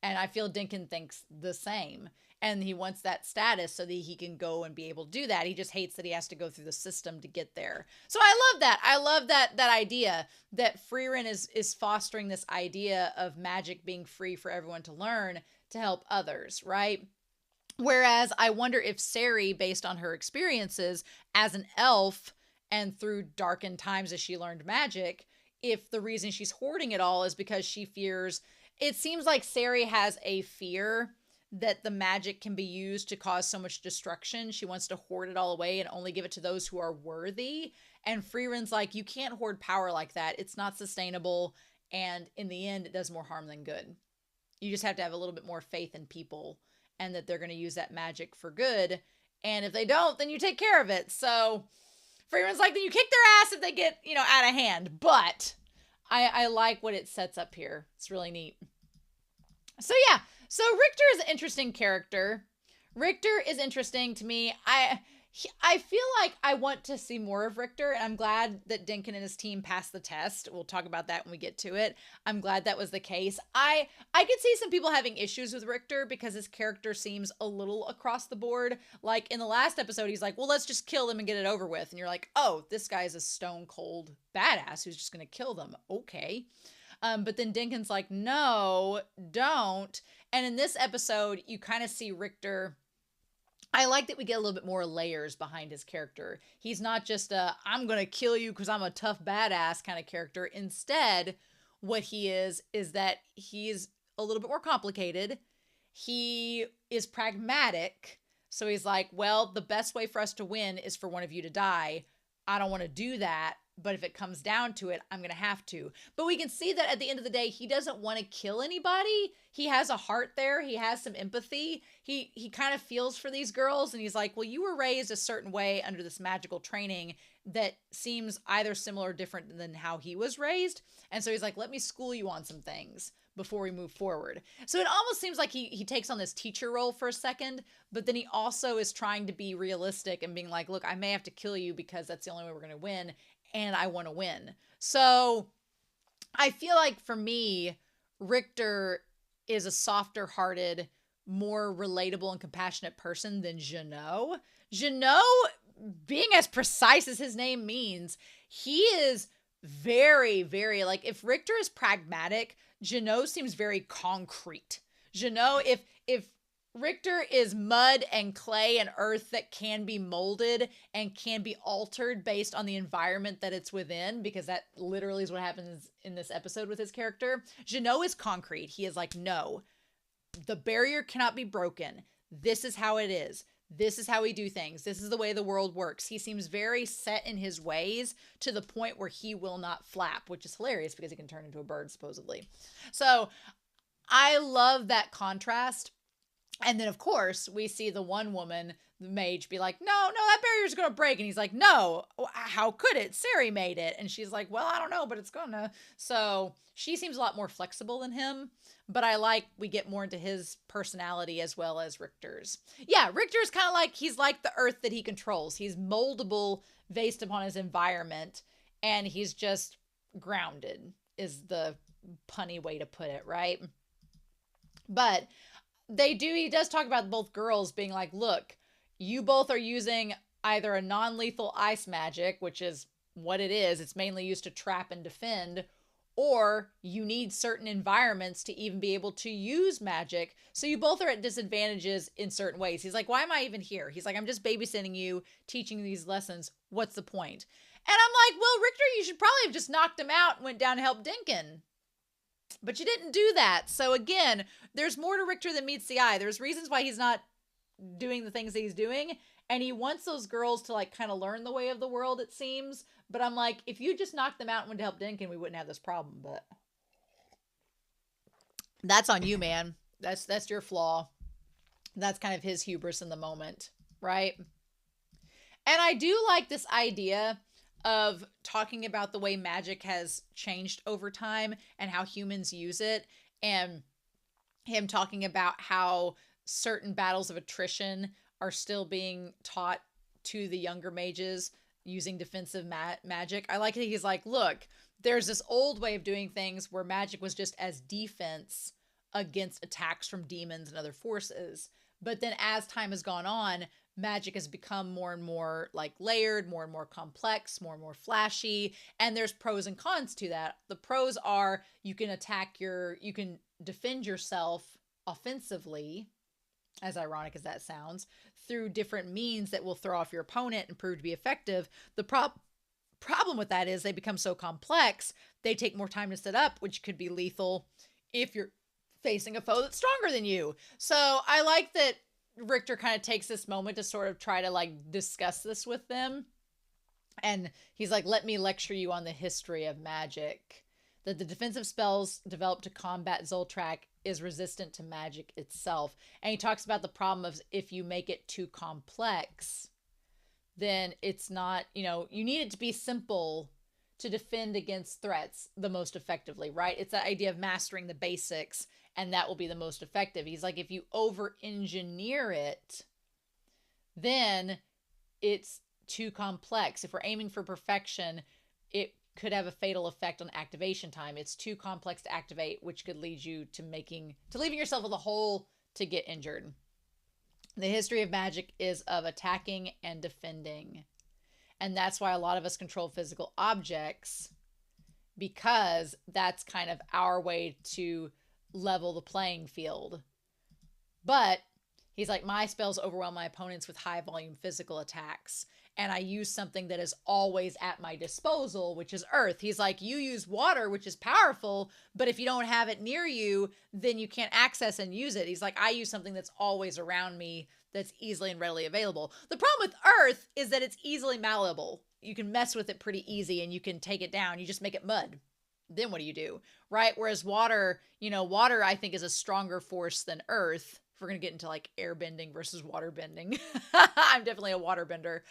And I feel Denken thinks the same. And he wants that status so that he can go and be able to do that. He just hates that he has to go through the system to get there. So I love that. I love that idea that Frieren is fostering this idea of magic being free for everyone to learn to help others, right? Whereas I wonder if Serie, based on her experiences as an elf and through darkened times as she learned magic, if the reason she's hoarding it all is because she fears, it seems like Serie has a fear that the magic can be used to cause so much destruction. She wants to hoard it all away and only give it to those who are worthy. And Frieren's like, you can't hoard power like that. It's not sustainable. And in the end, it does more harm than good. You just have to have a little bit more faith in people and that they're going to use that magic for good. And if they don't, then you take care of it. So Frieren's like, then you kick their ass if they get, out of hand. But I like what it sets up here. It's really neat. So yeah, so Richter is an interesting character. Richter is interesting to me. I feel like I want to see more of Richter, and I'm glad that Denken and his team passed the test. We'll talk about that when we get to it. I'm glad that was the case. I could see some people having issues with Richter because his character seems a little across the board. Like in the last episode, he's like, well, let's just kill them and get it over with. And you're like, oh, this guy's a stone cold badass who's just going to kill them. Okay. But then Denken's like, no, don't. And in this episode, you kind of see Richter. I like that we get a little bit more layers behind his character. He's not just I'm going to kill you because I'm a tough badass kind of character. Instead, what he is that he's a little bit more complicated. He is pragmatic. So he's like, well, the best way for us to win is for one of you to die. I don't want to do that. But if it comes down to it, I'm going to have to. But we can see that at the end of the day, he doesn't want to kill anybody. He has a heart there. He has some empathy. He kind of feels for these girls. And he's like, well, you were raised a certain way under this magical training that seems either similar or different than how he was raised. And so he's like, let me school you on some things before we move forward. So it almost seems like he takes on this teacher role for a second, but then he also is trying to be realistic and being like, look, I may have to kill you because that's the only way we're going to win. And I want to win. So I feel like for me, Richter is a softer hearted, more relatable and compassionate person than Genau. Genau, being as precise as his name means, he is very, very, like if Richter is pragmatic, Genau seems very concrete. Genau, if Richter is mud and clay and earth that can be molded and can be altered based on the environment that it's within, because that literally is what happens in this episode with his character. Genau is concrete. He is like, no, the barrier cannot be broken. This is how it is. This is how we do things. This is the way the world works. He seems very set in his ways to the point where he will not flap, which is hilarious because he can turn into a bird, supposedly. So I love that contrast. And then, of course, we see the one woman, the mage, be like, no, that barrier's going to break. And he's like, no, how could it? Sari made it. And she's like, well, I don't know, but it's going to. So she seems a lot more flexible than him. But I like, we get more into his personality as well as Richter's. Yeah, Richter's kind of like, he's like the earth that he controls. He's moldable based upon his environment. And he's just grounded, is the punny way to put it, right? But he does talk about both girls being like, look, you both are using either a non-lethal ice magic, which is what it is. It's mainly used to trap and defend, or you need certain environments to even be able to use magic. So you both are at disadvantages in certain ways. He's like, why am I even here? He's like, I'm just babysitting you, teaching you these lessons. What's the point? And I'm like, well, Richter, you should probably have just knocked him out and went down to help Denken. But you didn't do that. So again, there's more to Richter than meets the eye. There's reasons why he's not doing the things that he's doing. And he wants those girls to like kind of learn the way of the world, it seems. But I'm like, if you just knocked them out and went to help Denken, we wouldn't have this problem. But that's on you, man. That's your flaw. That's kind of his hubris in the moment, right? And I do like this idea of talking about the way magic has changed over time and how humans use it, and him talking about how certain battles of attrition are still being taught to the younger mages using defensive magic. I like that he's like, look, there's this old way of doing things where magic was just as defense against attacks from demons and other forces. But then as time has gone on, magic has become more and more like layered, more and more complex, more and more flashy. And there's pros and cons to that. The pros are you can you can defend yourself offensively, as ironic as that sounds, through different means that will throw off your opponent and prove to be effective. The problem with that is they become so complex, they take more time to set up, which could be lethal if you're facing a foe that's stronger than you. So I like that Richter kind of takes this moment to sort of try to like discuss this with them. And he's like, let me lecture you on the history of magic. That the defensive spells developed to combat Zoltrak is resistant to magic itself. And he talks about the problem of if you make it too complex, then it's not, you need it to be simple to defend against threats the most effectively, right? It's that idea of mastering the basics, and that will be the most effective. He's like, if you over-engineer it, then it's too complex. If we're aiming for perfection, it could have a fatal effect on activation time. It's too complex to activate, which could lead you to leaving yourself with a hole to get injured. The history of magic is of attacking and defending. And that's why a lot of us control physical objects, because that's kind of our way to level the playing field. But he's like, my spells overwhelm my opponents with high volume physical attacks, and I use something that is always at my disposal, which is earth. He's like, you use water, which is powerful, but if you don't have it near you, then you can't access and use it. He's like, I use something that's always around me, that's easily and readily available. The problem with earth is that it's easily malleable. You can mess with it pretty easy and you can take it down. You just make it mud. Then what do you do, right? Whereas water, water I think is a stronger force than earth. If we're going to get into like air bending versus water bending. I'm definitely a water bender.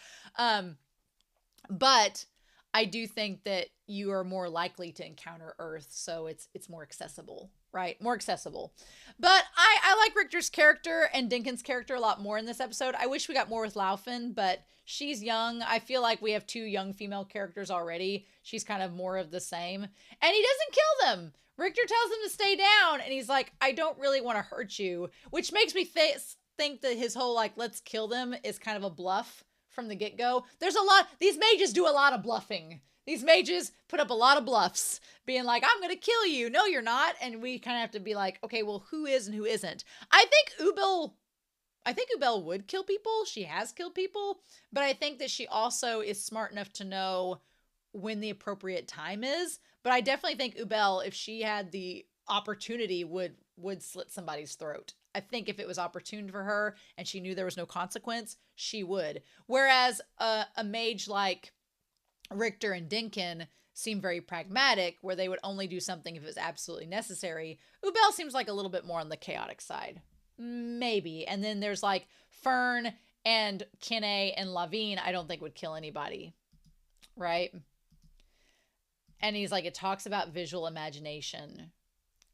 But I do think that you are more likely to encounter earth, so it's more accessible, right? More accessible. But I like Richter's character and Denken's character a lot more in this episode. I wish we got more with Laufin, but she's young. I feel like we have 2 young female characters already. She's kind of more of the same. And he doesn't kill them. Richter tells him to stay down, and he's like, I don't really want to hurt you, which makes me think that his whole, like, let's kill them is kind of a bluff from the get-go. These mages do a lot of bluffing. These mages put up a lot of bluffs, being like, I'm going to kill you. No, you're not. And we kind of have to be like, okay, well, who is and who isn't? I think Ubel would kill people. She has killed people. But I think that she also is smart enough to know when the appropriate time is. But I definitely think Ubel, if she had the opportunity, would slit somebody's throat. I think if it was opportune for her and she knew there was no consequence, she would. Whereas a mage like Richter and Denken seem very pragmatic, where they would only do something if it was absolutely necessary. Ubel seems like a little bit more on the chaotic side. maybe. And then there's like Fern and Kinney and Lavigne, I don't think would kill anybody, right? And he's like, it talks about visual imagination.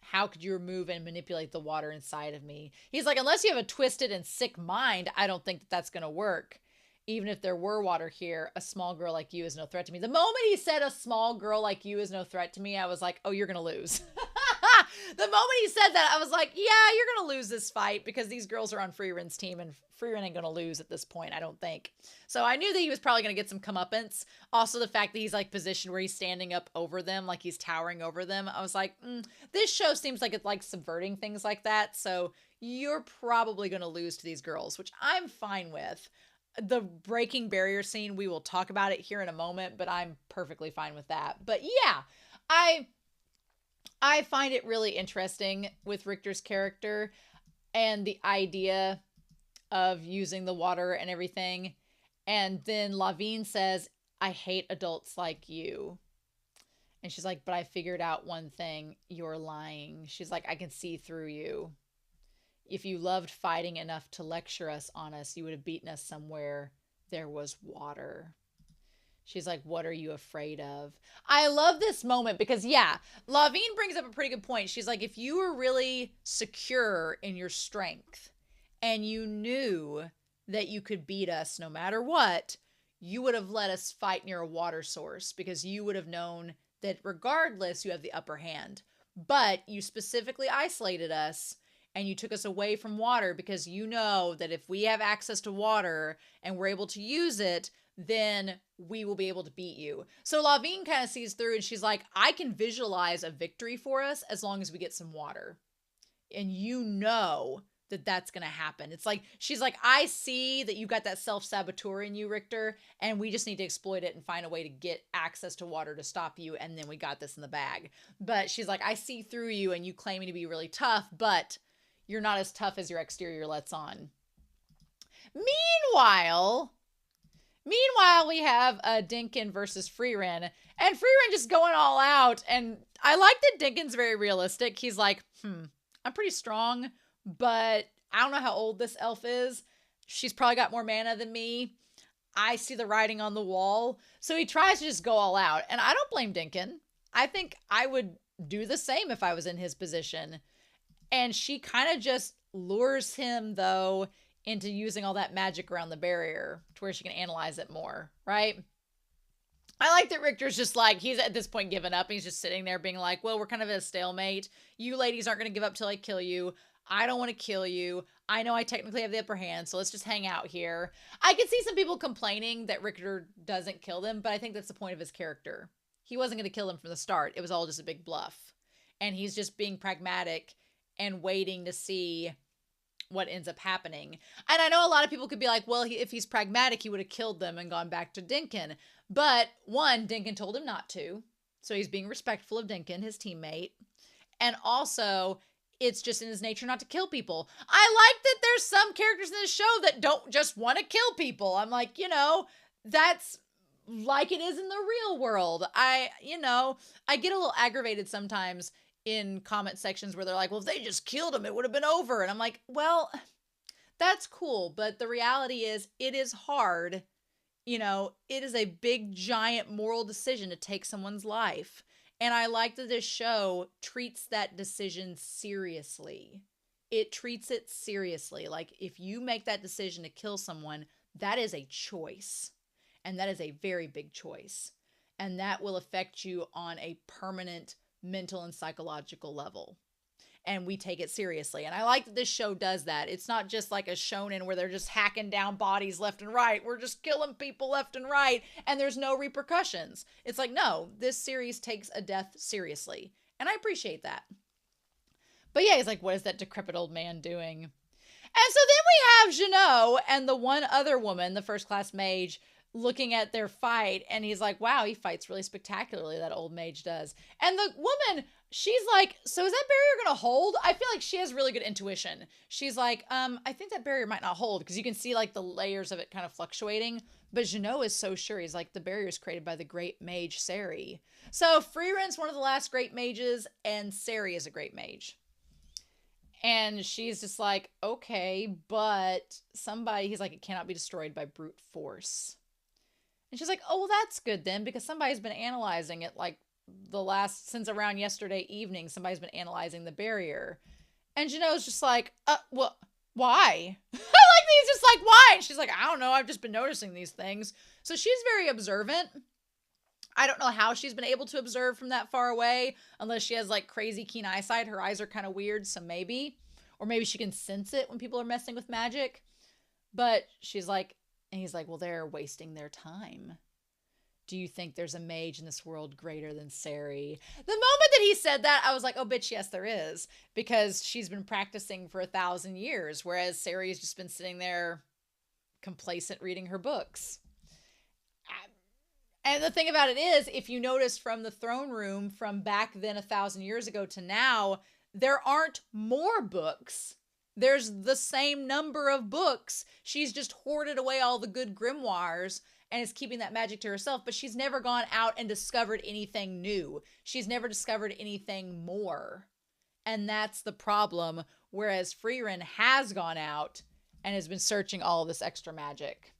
How could you remove and manipulate the water inside of me? He's like, unless you have a twisted and sick mind, I don't think that that's going to work. Even if there were water here, a small girl like you is no threat to me. The moment he said a small girl like you is no threat to me, I was like, oh, you're going to lose. The moment he said that, I was like, yeah, you're going to lose this fight because these girls are on Frieren's team and Frieren ain't going to lose at this point, I don't think. So I knew that he was probably going to get some comeuppance. Also, the fact that he's like positioned where he's standing up over them, like he's towering over them. I was like, this show seems like it's like subverting things like that. So you're probably going to lose to these girls, which I'm fine with. The breaking barrier scene, we will talk about it here in a moment, but I'm perfectly fine with that. But yeah, I find it really interesting with Richter's character and the idea of using the water and everything. And then Lavigne says, I hate adults like you. And she's like, but I figured out one thing. You're lying. She's like, I can see through you. If you loved fighting enough to lecture us on us, you would have beaten us somewhere there was water. She's like, what are you afraid of? I love this moment because, yeah, Lavigne brings up a pretty good point. She's like, if you were really secure in your strength and you knew that you could beat us no matter what, you would have let us fight near a water source because you would have known that regardless, you have the upper hand. But you specifically isolated us and you took us away from water because you know that if we have access to water and we're able to use it, then we will be able to beat you. So Lavigne kind of sees through and she's like, I can visualize a victory for us as long as we get some water. And you know that that's going to happen. It's like, she's like, I see that you got that self-saboteur in you, Richter, and we just need to exploit it and find a way to get access to water to stop you. And then we got this in the bag. But she's like, I see through you and you claiming to be really tough, but you're not as tough as your exterior lets on. Meanwhile, we have Denken versus Frieren, and Frieren just going all out. And I like that Denken's very realistic. He's like, I'm pretty strong, but I don't know how old this elf is. She's probably got more mana than me. I see the writing on the wall. So he tries to just go all out. And I don't blame Denken. I think I would do the same if I was in his position. And she kind of just lures him, though, into using all that magic around the barrier to where she can analyze it more, right? I like that Richter's just like, he's at this point given up. He's just sitting there being like, well, we're kind of at a stalemate. You ladies aren't going to give up till I kill you. I don't want to kill you. I know I technically have the upper hand, so let's just hang out here. I can see some people complaining that Richter doesn't kill them, but I think that's the point of his character. He wasn't going to kill them from the start. It was all just a big bluff. And he's just being pragmatic and waiting to see what ends up happening. And I know a lot of people could be like, well, if he's pragmatic, he would have killed them and gone back to Denken. But one, Denken told him not to. So he's being respectful of Denken, his teammate. And also, it's just in his nature not to kill people. I like that there's some characters in this show that don't just want to kill people. I'm like, that's like it is in the real world. I get a little aggravated sometimes in comment sections where they're like, well, if they just killed him, it would have been over. And I'm like, well, that's cool. But the reality is it is hard. It is a big, giant moral decision to take someone's life. And I like that this show treats that decision seriously. It treats it seriously. Like, if you make that decision to kill someone, that is a choice. And that is a very big choice. And that will affect you on a permanent mental and psychological level. And we take it seriously. And I like that this show does that. It's not just like a shonen where they're just hacking down bodies left and right. We're just killing people left and right. And there's no repercussions. It's like, no, this series takes a death seriously. And I appreciate that. But yeah, he's like, what is that decrepit old man doing? And so then we have Genau and the one other woman, the first class mage, looking at their fight, and he's like, wow, he fights really spectacularly, that old mage does. And the woman, she's like, so is that barrier gonna hold? I feel like she has really good intuition. She's like, I think that barrier might not hold, because you can see like the layers of it kind of fluctuating. But Genau is so sure. He's like, the barrier is created by the great mage Serie. So Frieren's one of the last great mages, and Serie is a great mage. And she's just like, okay, but somebody, he's like, it cannot be destroyed by brute force. And she's like, oh, well, that's good then, because somebody's been analyzing it like since around yesterday evening, somebody's been analyzing the barrier. And Genoa's just like, well, why? Like, he's just like, why? And she's like, I don't know. I've just been noticing these things. So she's very observant. I don't know how she's been able to observe from that far away, unless she has like crazy keen eyesight. Her eyes are kind of weird, so maybe. Or maybe she can sense it when people are messing with magic. But she's like, and he's like, well, they're wasting their time. Do you think there's a mage in this world greater than Serie? The moment that he said that, I was like, oh, bitch, yes, there is. Because she's been practicing for 1,000 years, whereas Serie's just been sitting there complacent reading her books. And the thing about it is, if you notice from the throne room from back then 1,000 years ago to now, there aren't more books. There's the same number of books. She's just hoarded away all the good grimoires and is keeping that magic to herself, but she's never gone out and discovered anything new. She's never discovered anything more. And that's the problem, whereas Frieren has gone out and has been searching all of this extra magic.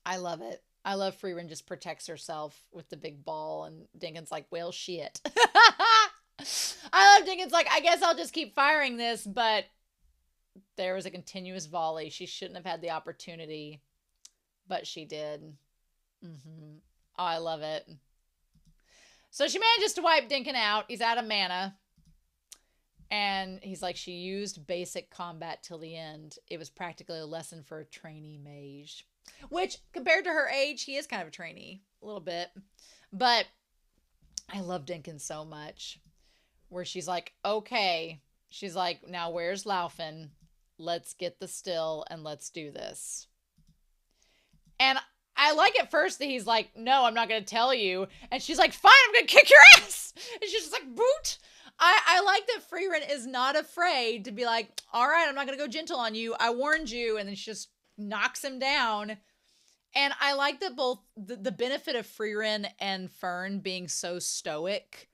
I love it. I love Frieren just protects herself with the big ball, and Denken's like, well, shit. I love Denken's like, I guess I'll just keep firing this, but there was a continuous volley. She shouldn't have had the opportunity, but she did. Mm-hmm. Oh, I love it. So she manages to wipe Denken out. He's out of mana. And he's like, she used basic combat till the end. It was practically a lesson for a trainee mage. Which, compared to her age, he is kind of a trainee. A little bit. But I love Denken so much. Where she's like, okay. She's like, now where's Laufin? Let's get the still and let's do this. And I like at first that he's like, no, I'm not going to tell you. And she's like, fine, I'm going to kick your ass. And she's just like, boot. I like that Frieren is not afraid to be like, all right, I'm not going to go gentle on you. I warned you. And then she just knocks him down. And I like that both the benefit of Frieren and Fern being so stoic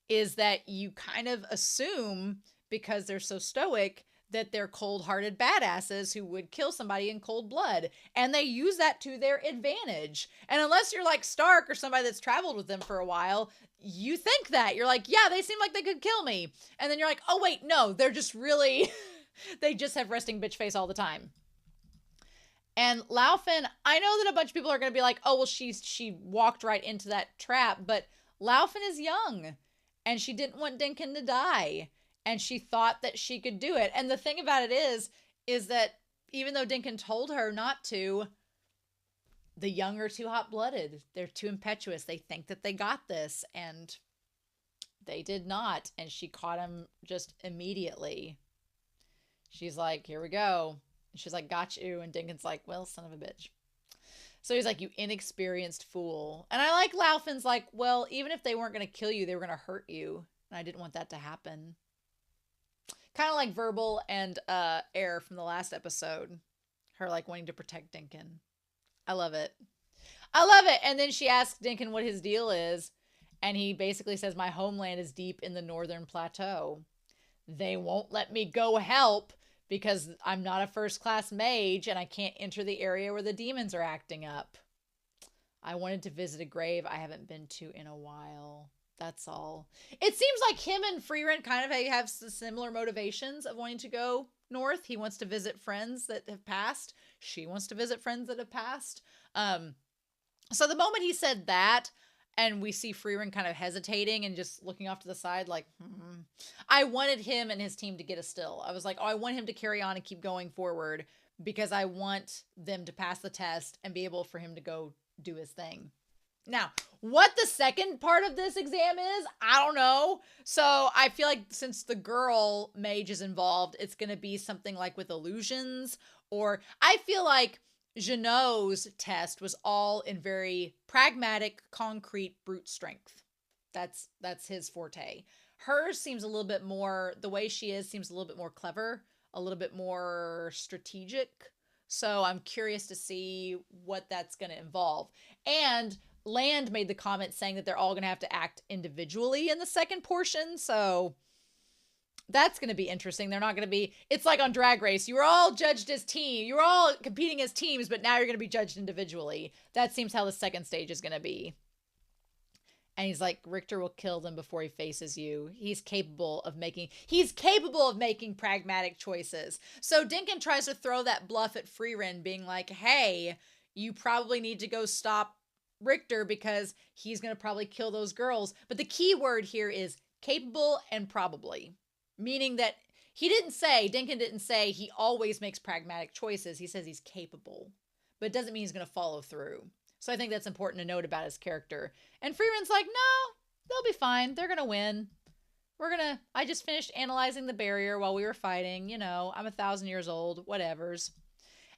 is that you kind of assume, because they're so stoic, that they're cold-hearted badasses who would kill somebody in cold blood. And they use that to their advantage. And unless you're like Stark or somebody that's traveled with them for a while, you think that. You're like, yeah, they seem like they could kill me. And then you're like, oh, wait, no, they're just really, they just have resting bitch face all the time. And Laufin, I know that a bunch of people are going to be like, oh, well, she walked right into that trap. But Laufin is young. And she didn't want Denken to die. And she thought that she could do it. And the thing about it is that even though Denken told her not to, the young are too hot-blooded. They're too impetuous. They think that they got this. And they did not. And she caught him just immediately. She's like, here we go. And she's like, got you. And Denken's like, well, son of a bitch. So he's like, you inexperienced fool. And I like Laufin's like, well, even if they weren't going to kill you, they were going to hurt you. And I didn't want that to happen. Kind of like Verbal and Air from the last episode. Her like wanting to protect Denken. I love it. I love it. And then she asks Denken what his deal is. And he basically says, my homeland is deep in the northern plateau. They won't let me go help because I'm not a first-class mage and I can't enter the area where the demons are acting up. I wanted to visit a grave I haven't been to in a while. That's all. It seems like him and Frieren kind of have similar motivations of wanting to go north. He wants to visit friends that have passed. She wants to visit friends that have passed. So the moment he said that, and we see Frieren kind of hesitating and just looking off to the side like, I wanted him and his team to get a still. I was like, oh, I want him to carry on and keep going forward because I want them to pass the test and be able for him to go do his thing. Now, what the second part of this exam is, I don't know. So I feel like since the girl mage is involved, it's going to be something like with illusions, or I feel like Genoa's test was all in very pragmatic, concrete brute strength. That's his forte. Hers seems a little bit more, the way she is seems a little bit more clever, a little bit more strategic. So I'm curious to see what that's going to involve. And Land made the comment saying that they're all going to have to act individually in the second portion. So That's going to be interesting. They're not going to be, it's like on Drag Race. You were all judged as team. You were all competing as teams, but now you're going to be judged individually. That seems how the second stage is going to be. And he's like, Richter will kill them before he faces you. He's capable of making pragmatic choices. So Denken tries to throw that bluff at Frieren, being like, hey, you probably need to go stop Richter because he's going to probably kill those girls. But the key word here is capable and probably, meaning that Denken didn't say he always makes pragmatic choices. He says he's capable, but it doesn't mean he's going to follow through. So I think that's important to note about his character. And Frieren's like, no, they'll be fine. They're going to win. I just finished analyzing the barrier while we were fighting. You know, I'm 1,000 years old, whatevers.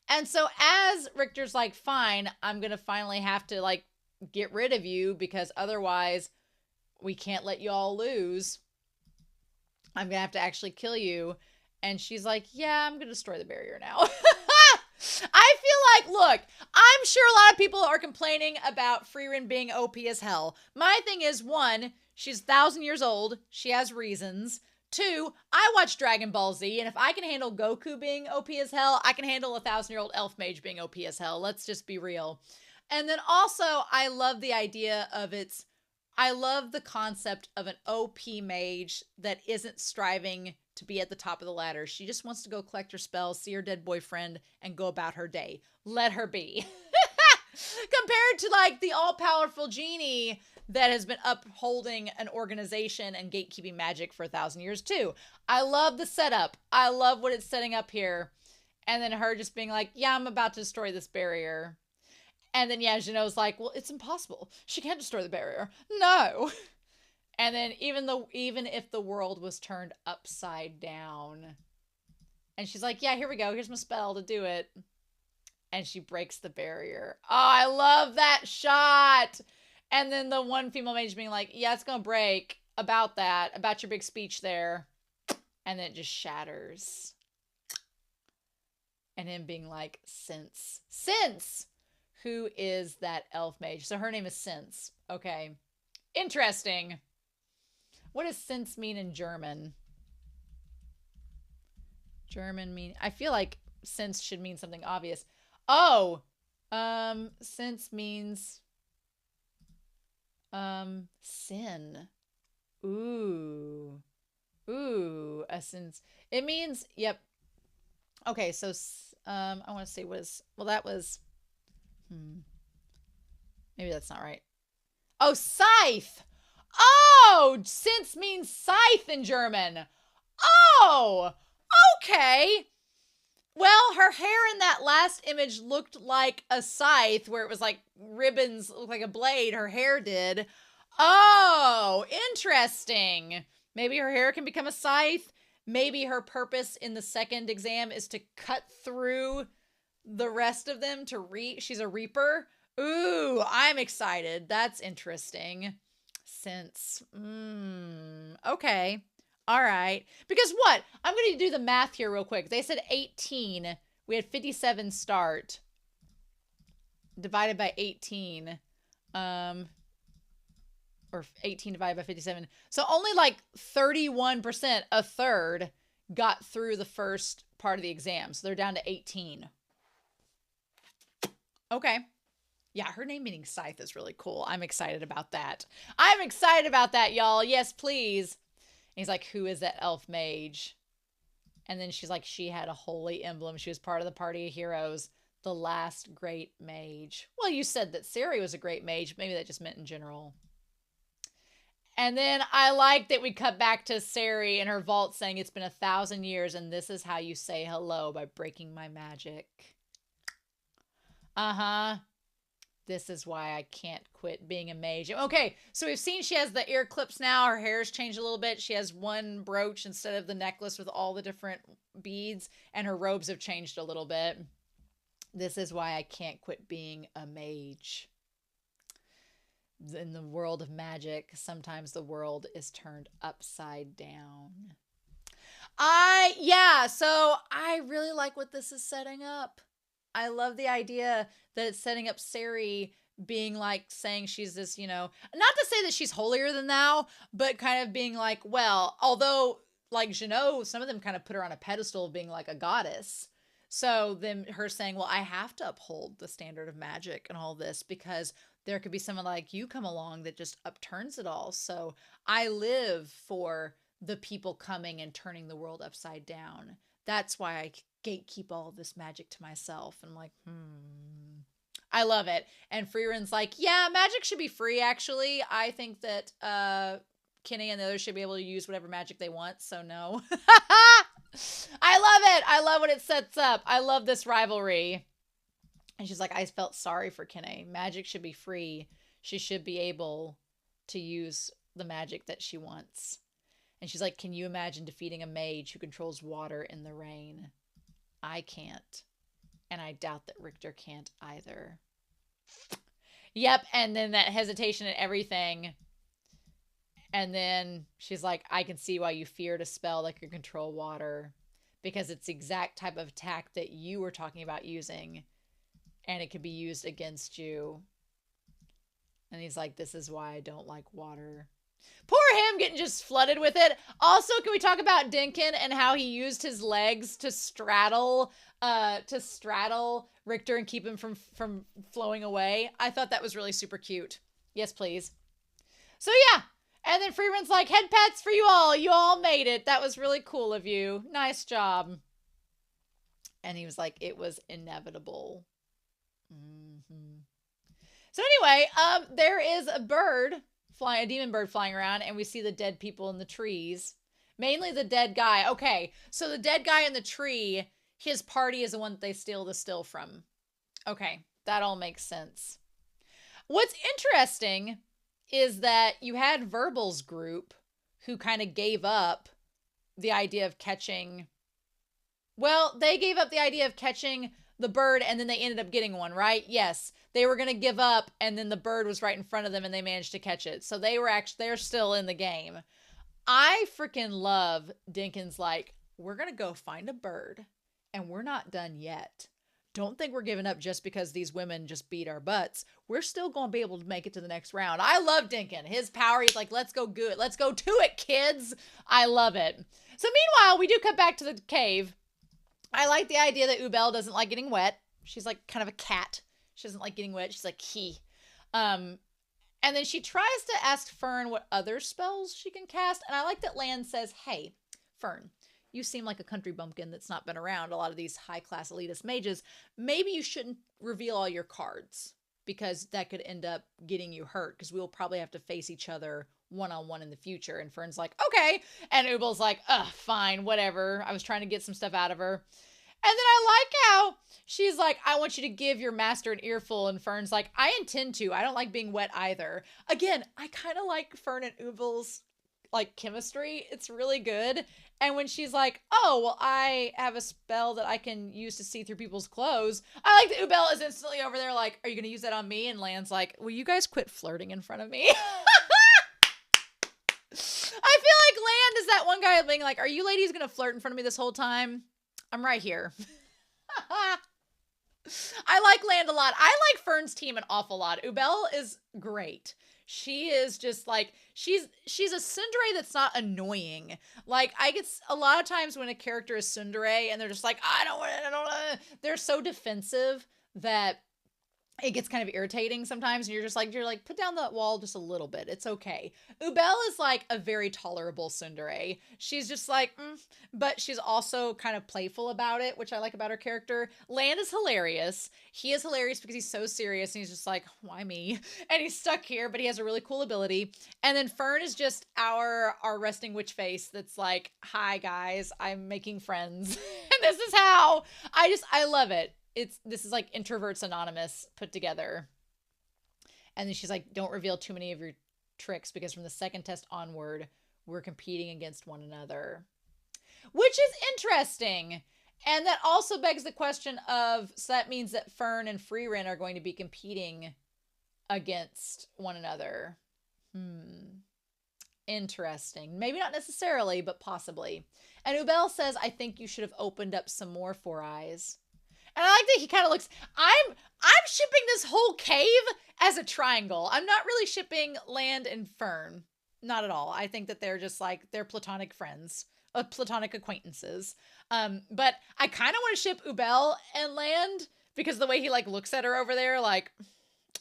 And so as Richter's like, fine, I'm going to finally have to like get rid of you because otherwise we can't let you all lose. I'm going to have to actually kill you. And she's like, yeah, I'm going to destroy the barrier now. I feel like, look, I'm sure a lot of people are complaining about Frieren being OP as hell. My thing is, one, she's 1,000 years old. She has reasons. Two, I watch Dragon Ball Z, and if I can handle Goku being OP as hell, I can handle a 1,000-year-old elf mage being OP as hell. Let's just be real. And then also, I love the idea of I love the concept of an OP mage that isn't striving to be at the top of the ladder. She just wants to go collect her spells, see her dead boyfriend, and go about her day. Let her be. Compared to like the all-powerful genie that has been upholding an organization and gatekeeping magic for 1,000 years too. I love the setup. I love what it's setting up here. And then her just being like, yeah, I'm about to destroy this barrier. And then, yeah, Jeannot's like, well, it's impossible. She can't destroy the barrier. No. And then even if the world was turned upside down. And she's like, yeah, here we go. Here's my spell to do it. And she breaks the barrier. Oh, I love that shot. And then the one female mage being like, yeah, it's going to break about your big speech there. And then it just shatters. And him being like, Sense. Who is that elf mage? So her name is Sense. Okay. Interesting. What does sense mean in German? I feel like sense should mean something obvious. Oh, sense means, sin. Ooh, a sense. It means, yep. Okay, so, I want to say that was, maybe that's not right. Oh, scythe. Oh, sense means scythe in German. Oh, okay. Well, her hair in that last image looked like a scythe where it was like ribbons, looked like a blade. Her hair did. Oh, interesting. Maybe her hair can become a scythe. Maybe her purpose in the second exam is to cut through the rest of them she's a reaper. Ooh, I'm excited. That's interesting. Sense. Okay. All right. Because what? I'm going to do the math here real quick. They said 18. We had 57 start. Divided by 18. Or 18 divided by 57. So only like 31%, a third, got through the first part of the exam. So they're down to 18. Okay. Yeah, her name meaning scythe is really cool. I'm excited about that. I'm excited about that, y'all. Yes, please. And he's like, who is that elf mage? And then she's like, she had a holy emblem. She was part of the party of heroes. The last great mage. Well, you said that Serie was a great mage. Maybe that just meant in general. And then I like that we cut back to Serie in her vault saying it's been 1,000 years and this is how you say hello, by breaking my magic. Uh-huh. This is why I can't quit being a mage. Okay, so we've seen she has the ear clips now. Her hair's changed a little bit. She has one brooch instead of the necklace with all the different beads. And her robes have changed a little bit. This is why I can't quit being a mage. In the world of magic, sometimes the world is turned upside down. So I really like what this is setting up. I love the idea that it's setting up Serie being like saying she's this, not to say that she's holier than thou, but kind of being like, well, although like Jeannot, some of them kind of put her on a pedestal of being like a goddess. So then her saying, well, I have to uphold the standard of magic and all this because there could be someone like you come along that just upturns it all. So I live for the people coming and turning the world upside down. That's why I gatekeep all of this magic to myself. And I'm like, I love it. And Frieren's like, yeah, magic should be free, actually. I think that Kinney and the others should be able to use whatever magic they want, so no. I love it. I love what it sets up. I love this rivalry. And she's like, I felt sorry for Kinney. Magic should be free. She should be able to use the magic that she wants. And she's like, can you imagine defeating a mage who controls water in the rain? I can't. And I doubt that Richter can't either. Yep, and then that hesitation and everything. And then she's like, I can see why you feared a spell that could control water. Because it's the exact type of attack that you were talking about using. And it could be used against you. And he's like, this is why I don't like water. Poor him getting just flooded with it. Also, can we talk about Denken and how he used his legs to straddle Richter and keep him from flowing away? I thought that was really super cute. Yes, please. So yeah. And then Frieren's like, head pats for you all. You all made it. That was really cool of you. Nice job. And he was like, it was inevitable. So anyway, there is a demon bird flying around, and we see the dead people in the trees. Mainly the dead guy. Okay, so the dead guy in the tree, his party is the one that they steal the still from. Okay, that all makes sense. What's interesting is that you had Verbal's group who kind of gave up the idea of catching... Well, they gave up the idea of catching the bird, and then they ended up getting one, right? Yes. They were going to give up, and then the bird was right in front of them, and they managed to catch it. So they're still in the game. I freaking love Denken's like, we're going to go find a bird, and we're not done yet. Don't think we're giving up just because these women just beat our butts. We're still going to be able to make it to the next round. I love Denken. His power, he's like, let's go good. Let's go to it, kids. I love it. So meanwhile, we do cut back to the cave. I like the idea that Ubel doesn't like getting wet. She's like kind of a cat. She doesn't like getting wet. She's like, And then she tries to ask Fern what other spells she can cast. And I like that Land says, hey, Fern, you seem like a country bumpkin that's not been around a lot of these high-class elitist mages. Maybe you shouldn't reveal all your cards because that could end up getting you hurt because we'll probably have to face each other one-on-one in the future. And Fern's like, okay. And Ubel's like, fine, whatever. I was trying to get some stuff out of her. And then I like how she's like, I want you to give your master an earful. And Fern's like, I intend to. I don't like being wet either. Again, I kind of like Fern and Ubel's like chemistry. It's really good. And when she's like, oh, well, I have a spell that I can use to see through people's clothes. I like that Ubel is instantly over there like, are you going to use that on me? And Land's like, will you guys quit flirting in front of me? I feel like Land is that one guy being like, are you ladies going to flirt in front of me this whole time? I'm right here. I like Land a lot. I like Fern's team an awful lot. Ubel is great. She is just like, she's a tsundere that's not annoying. Like, I get a lot of times when a character is tsundere and they're just like, I don't want to, they're so defensive that it gets kind of irritating sometimes. And you're like, put down that wall just a little bit. It's okay. Ubel is like a very tolerable tsundere. She's just like, but she's also kind of playful about it, which I like about her character. Land is hilarious. He is hilarious because he's so serious and he's just like, why me? And he's stuck here, but he has a really cool ability. And then Fern is just our resting witch face that's like, hi guys, I'm making friends. And this is how I love it. This is like Introverts Anonymous put together. And then she's like, don't reveal too many of your tricks because from the second test onward, we're competing against one another. Which is interesting. And that also begs the question of, so that means that Fern and Frieren are going to be competing against one another. Interesting. Maybe not necessarily, but possibly. And Ubel says, I think you should have opened up some more Four Eyes. And I like that he kind of looks, I'm shipping this whole cave as a triangle. I'm not really shipping Land and Fern. Not at all. I think that they're just like, they're platonic friends. platonic acquaintances. But I kind of want to ship Ubel and Land because the way he like looks at her over there, like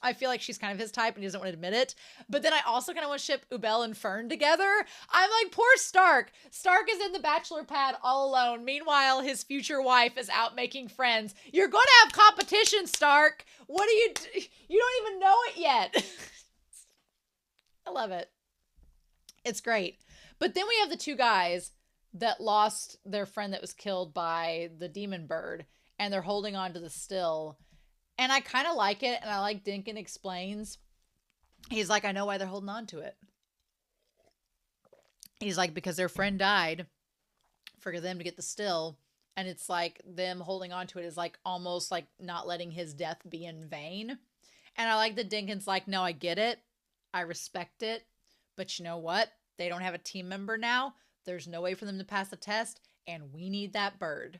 I feel like she's kind of his type and he doesn't want to admit it. But then I also kind of want to ship Ubel and Fern together. I'm like, poor Stark. Stark is in the bachelor pad all alone. Meanwhile, his future wife is out making friends. You're going to have competition, Stark. What are you you don't even know it yet. I love it. It's great. But then we have the two guys that lost their friend that was killed by the demon bird, and they're holding on to the still. And I kind of like it, and I like Denken explains. He's like, I know why they're holding on to it. He's like, because their friend died for them to get the still, and it's like them holding on to it is like almost like not letting his death be in vain. And I like that Denken's like, no, I get it. I respect it. But you know what? They don't have a team member now. There's no way for them to pass the test, and we need that bird.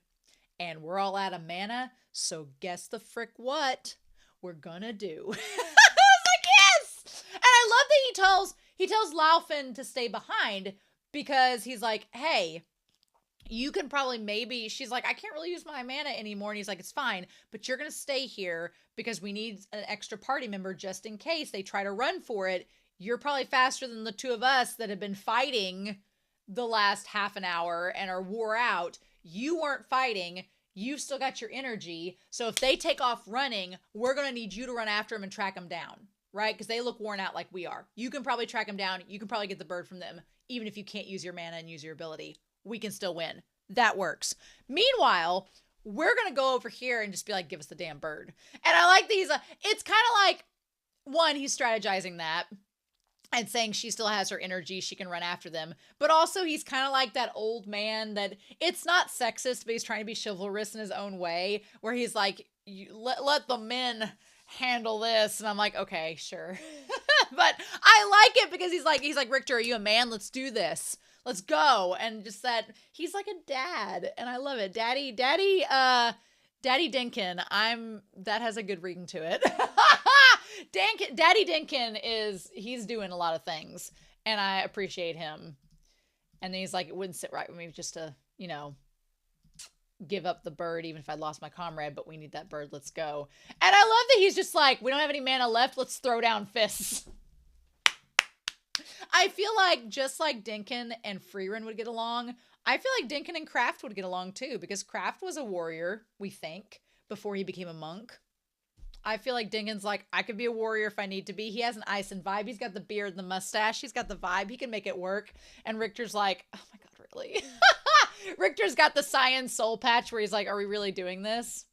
And we're all out of mana, so guess the frick what we're gonna do. I was like, yes! And I love that he tells Laufin to stay behind because he's like, hey, you can probably maybe, she's like, I can't really use my mana anymore. And he's like, it's fine, but you're gonna stay here because we need an extra party member just in case they try to run for it. You're probably faster than the two of us that have been fighting the last half an hour and are wore out. You weren't fighting. You've still got your energy. So if they take off running, we're going to need you to run after them and track them down, right? Because they look worn out like we are. You can probably track them down. You can probably get the bird from them. Even if you can't use your mana and use your ability, we can still win. That works. Meanwhile, we're going to go over here and just be like, give us the damn bird. And I like these. It's kind of like, one, he's strategizing that and saying she still has her energy, she can run after them. But also he's kind of like that old man that, it's not sexist, but he's trying to be chivalrous in his own way, where he's like, let the men handle this. And I'm like, okay, sure. But I like it because he's like, Richter, are you a man? Let's do this. Let's go. And just that, he's like a dad. And I love it. Daddy Denken, that has a good ring to it. Daddy Denken he's doing a lot of things, and I appreciate him. And then he's like, it wouldn't sit right with me just to, give up the bird, even if I lost my comrade, but we need that bird. Let's go. And I love that he's just like, we don't have any mana left. Let's throw down fists. I feel like just like Denken and Frieren would get along, I feel like Denken and Kraft would get along too, because Kraft was a warrior, we think, before he became a monk. I feel like Denken's like, I could be a warrior if I need to be. He has an Ison vibe. He's got the beard and the mustache. He's got the vibe. He can make it work. And Richter's like, oh my God, really? Richter's got the cyan soul patch where he's like, are we really doing this?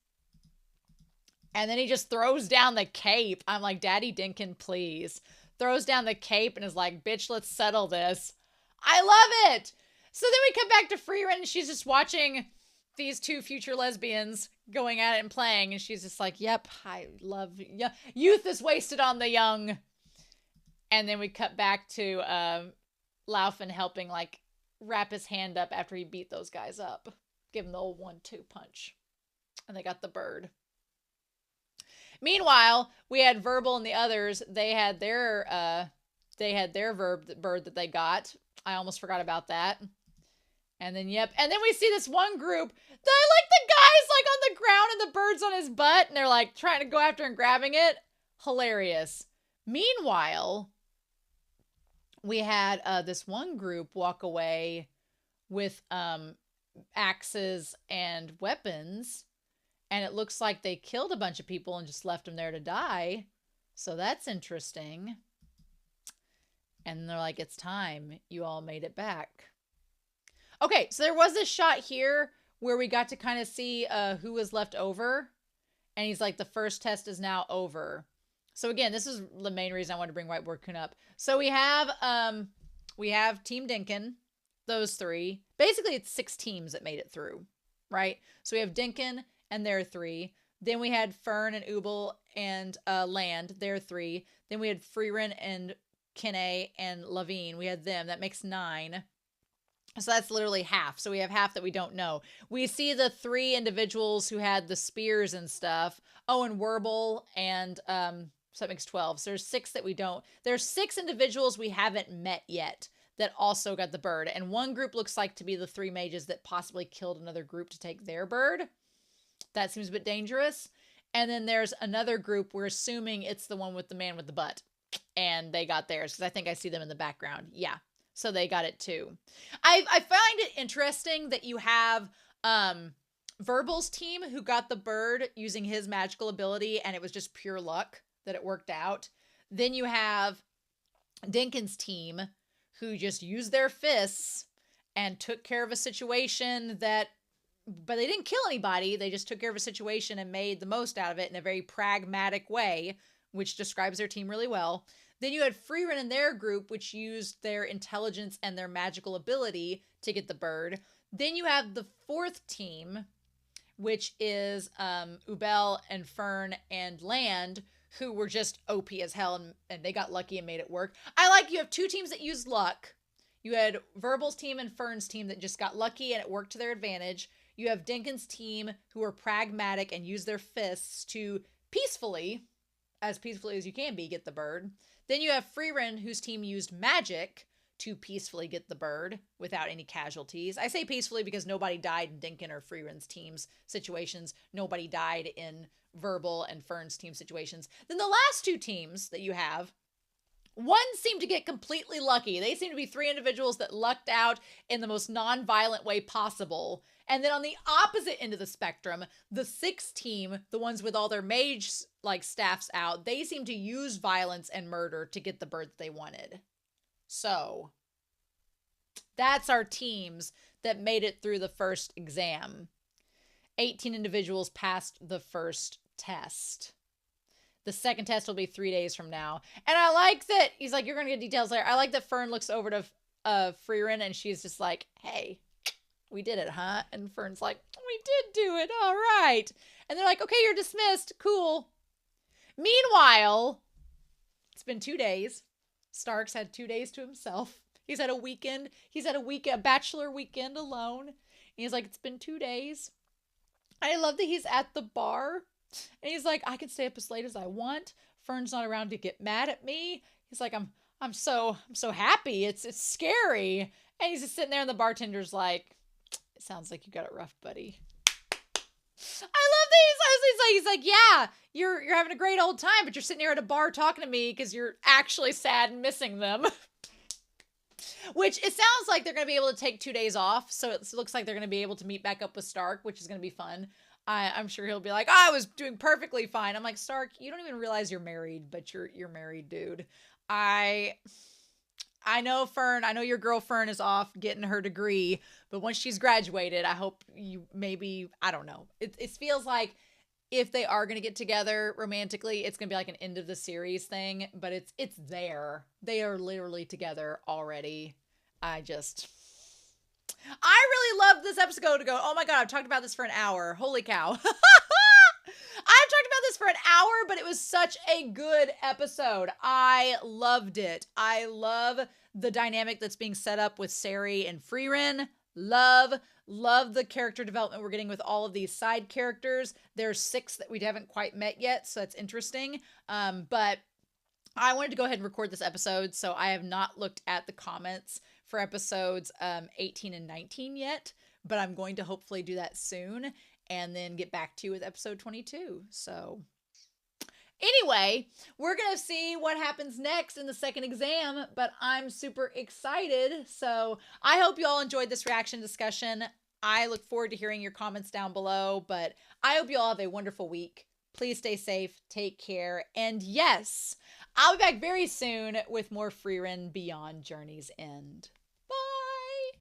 And then he just throws down the cape. I'm like, Daddy Denken, please. Throws down the cape and is like, bitch, let's settle this. I love it. So then we come back to Frieren and she's just watching these two future lesbians going at it and playing, and she's just like, yep, I love youth is wasted on the young. And then we cut back to Laufin helping like wrap his hand up after he beat those guys up, give him the old 1-2 punch, and they got the bird. Meanwhile, we had Verbal and the others. They had their bird that they got. I almost forgot about that. And then, yep. And then we see this one group. I like the guy's like on the ground and the bird's on his butt. And they're like trying to go after and grabbing it. Hilarious. Meanwhile, we had this one group walk away with axes and weapons. And it looks like they killed a bunch of people and just left them there to die. So that's interesting. And they're like, it's time. You all made it back. Okay, so there was this shot here where we got to kind of see who was left over. And he's like, the first test is now over. So again, this is the main reason I wanted to bring Whiteboard Kun up. So we have Team Denken, those three. Basically, it's 6 teams that made it through, right? So we have Denken and their 3. Then we had Fern and Ubel and Land, their 3. Then we had Frieren and Kine and Lavine. We had them. That makes 9. So that's literally half. So we have half that we don't know. We see the 3 individuals who had the spears and stuff. Oh, and Werble and so that makes 12. So there's 6 that we don't. There's 6 individuals we haven't met yet that also got the bird. And one group looks like to be the 3 mages that possibly killed another group to take their bird. That seems a bit dangerous. And then there's another group, we're assuming it's the one with the man with the butt. And they got theirs, because I think I see them in the background. Yeah, so they got it too. I find it interesting that you have Verbal's team who got the bird using his magical ability, and it was just pure luck that it worked out. Then you have Denken's team who just used their fists and took care of a situation but they didn't kill anybody. They just took care of a situation and made the most out of it in a very pragmatic way, which describes their team really well. Then you had Frieren and their group, which used their intelligence and their magical ability to get the bird. Then you have the 4th team, which is Ubel and Fern and Land, who were just OP as hell, and they got lucky and made it work. I like you have 2 teams that used luck. You had Verbal's team and Fern's team that just got lucky and it worked to their advantage. You have Denken's team who were pragmatic and used their fists to peacefully as you can be, get the bird. Then you have Frieren, whose team used magic to peacefully get the bird without any casualties. I say peacefully because nobody died in Denken or Frieren's team's situations. Nobody died in Verbal and Fern's team situations. Then the last 2 teams that you have, one seemed to get completely lucky. They seem to be 3 individuals that lucked out in the most non-violent way possible. And then on the opposite end of the spectrum, the 6th team, the ones with all their mage staffs out, they seem to use violence and murder to get the bird that they wanted. So that's our teams that made it through the first exam. 18 individuals passed the first test. The second test will be 3 days from now. And I like that, he's like, you're going to get details later. I like that Fern looks over to Frieren and she's just like, hey, we did it, huh? And Fern's like, we did do it. All right. And they're like, okay, you're dismissed. Cool. Meanwhile, it's been 2 days. Stark's had 2 days to himself. He's had a weekend. He's had a bachelor weekend alone. And he's like, it's been 2 days. I love that he's at the bar. And he's like, I can stay up as late as I want. Fern's not around to get mad at me. He's like, I'm so happy. It's scary. And he's just sitting there and the bartender's like, it sounds like you got it rough, buddy. I love that he's like, yeah, you're having a great old time, but you're sitting here at a bar talking to me because you're actually sad and missing them. Which it sounds like they're going to be able to take 2 days off. So it looks like they're going to be able to meet back up with Stark, which is going to be fun. I'm sure he'll be like, I was doing perfectly fine. I'm like, Stark, you don't even realize you're married, but you're married, dude. I know Fern, I know your girl Fern is off getting her degree, but once she's graduated, I hope you maybe, I don't know. It feels like if they are going to get together romantically, it's going to be like an end of the series thing, but it's there. They are literally together already. I really loved this episode to go, oh my God, I've talked about this for an hour. Holy cow. I've talked about this for an hour, but it was such a good episode. I loved it. I love the dynamic that's being set up with Serie and Frieren. Love the character development we're getting with all of these side characters. There's 6 that we haven't quite met yet, so that's interesting. But I wanted to go ahead and record this episode, so I have not looked at the comments for episodes 18 and 19 yet, but I'm going to hopefully do that soon and then get back to you with episode 22. So anyway, we're going to see what happens next in the second exam, but I'm super excited. So I hope you all enjoyed this reaction discussion. I look forward to hearing your comments down below, but I hope you all have a wonderful week. Please stay safe, take care, and yes, I'll be back very soon with more Frieren Beyond Journey's End.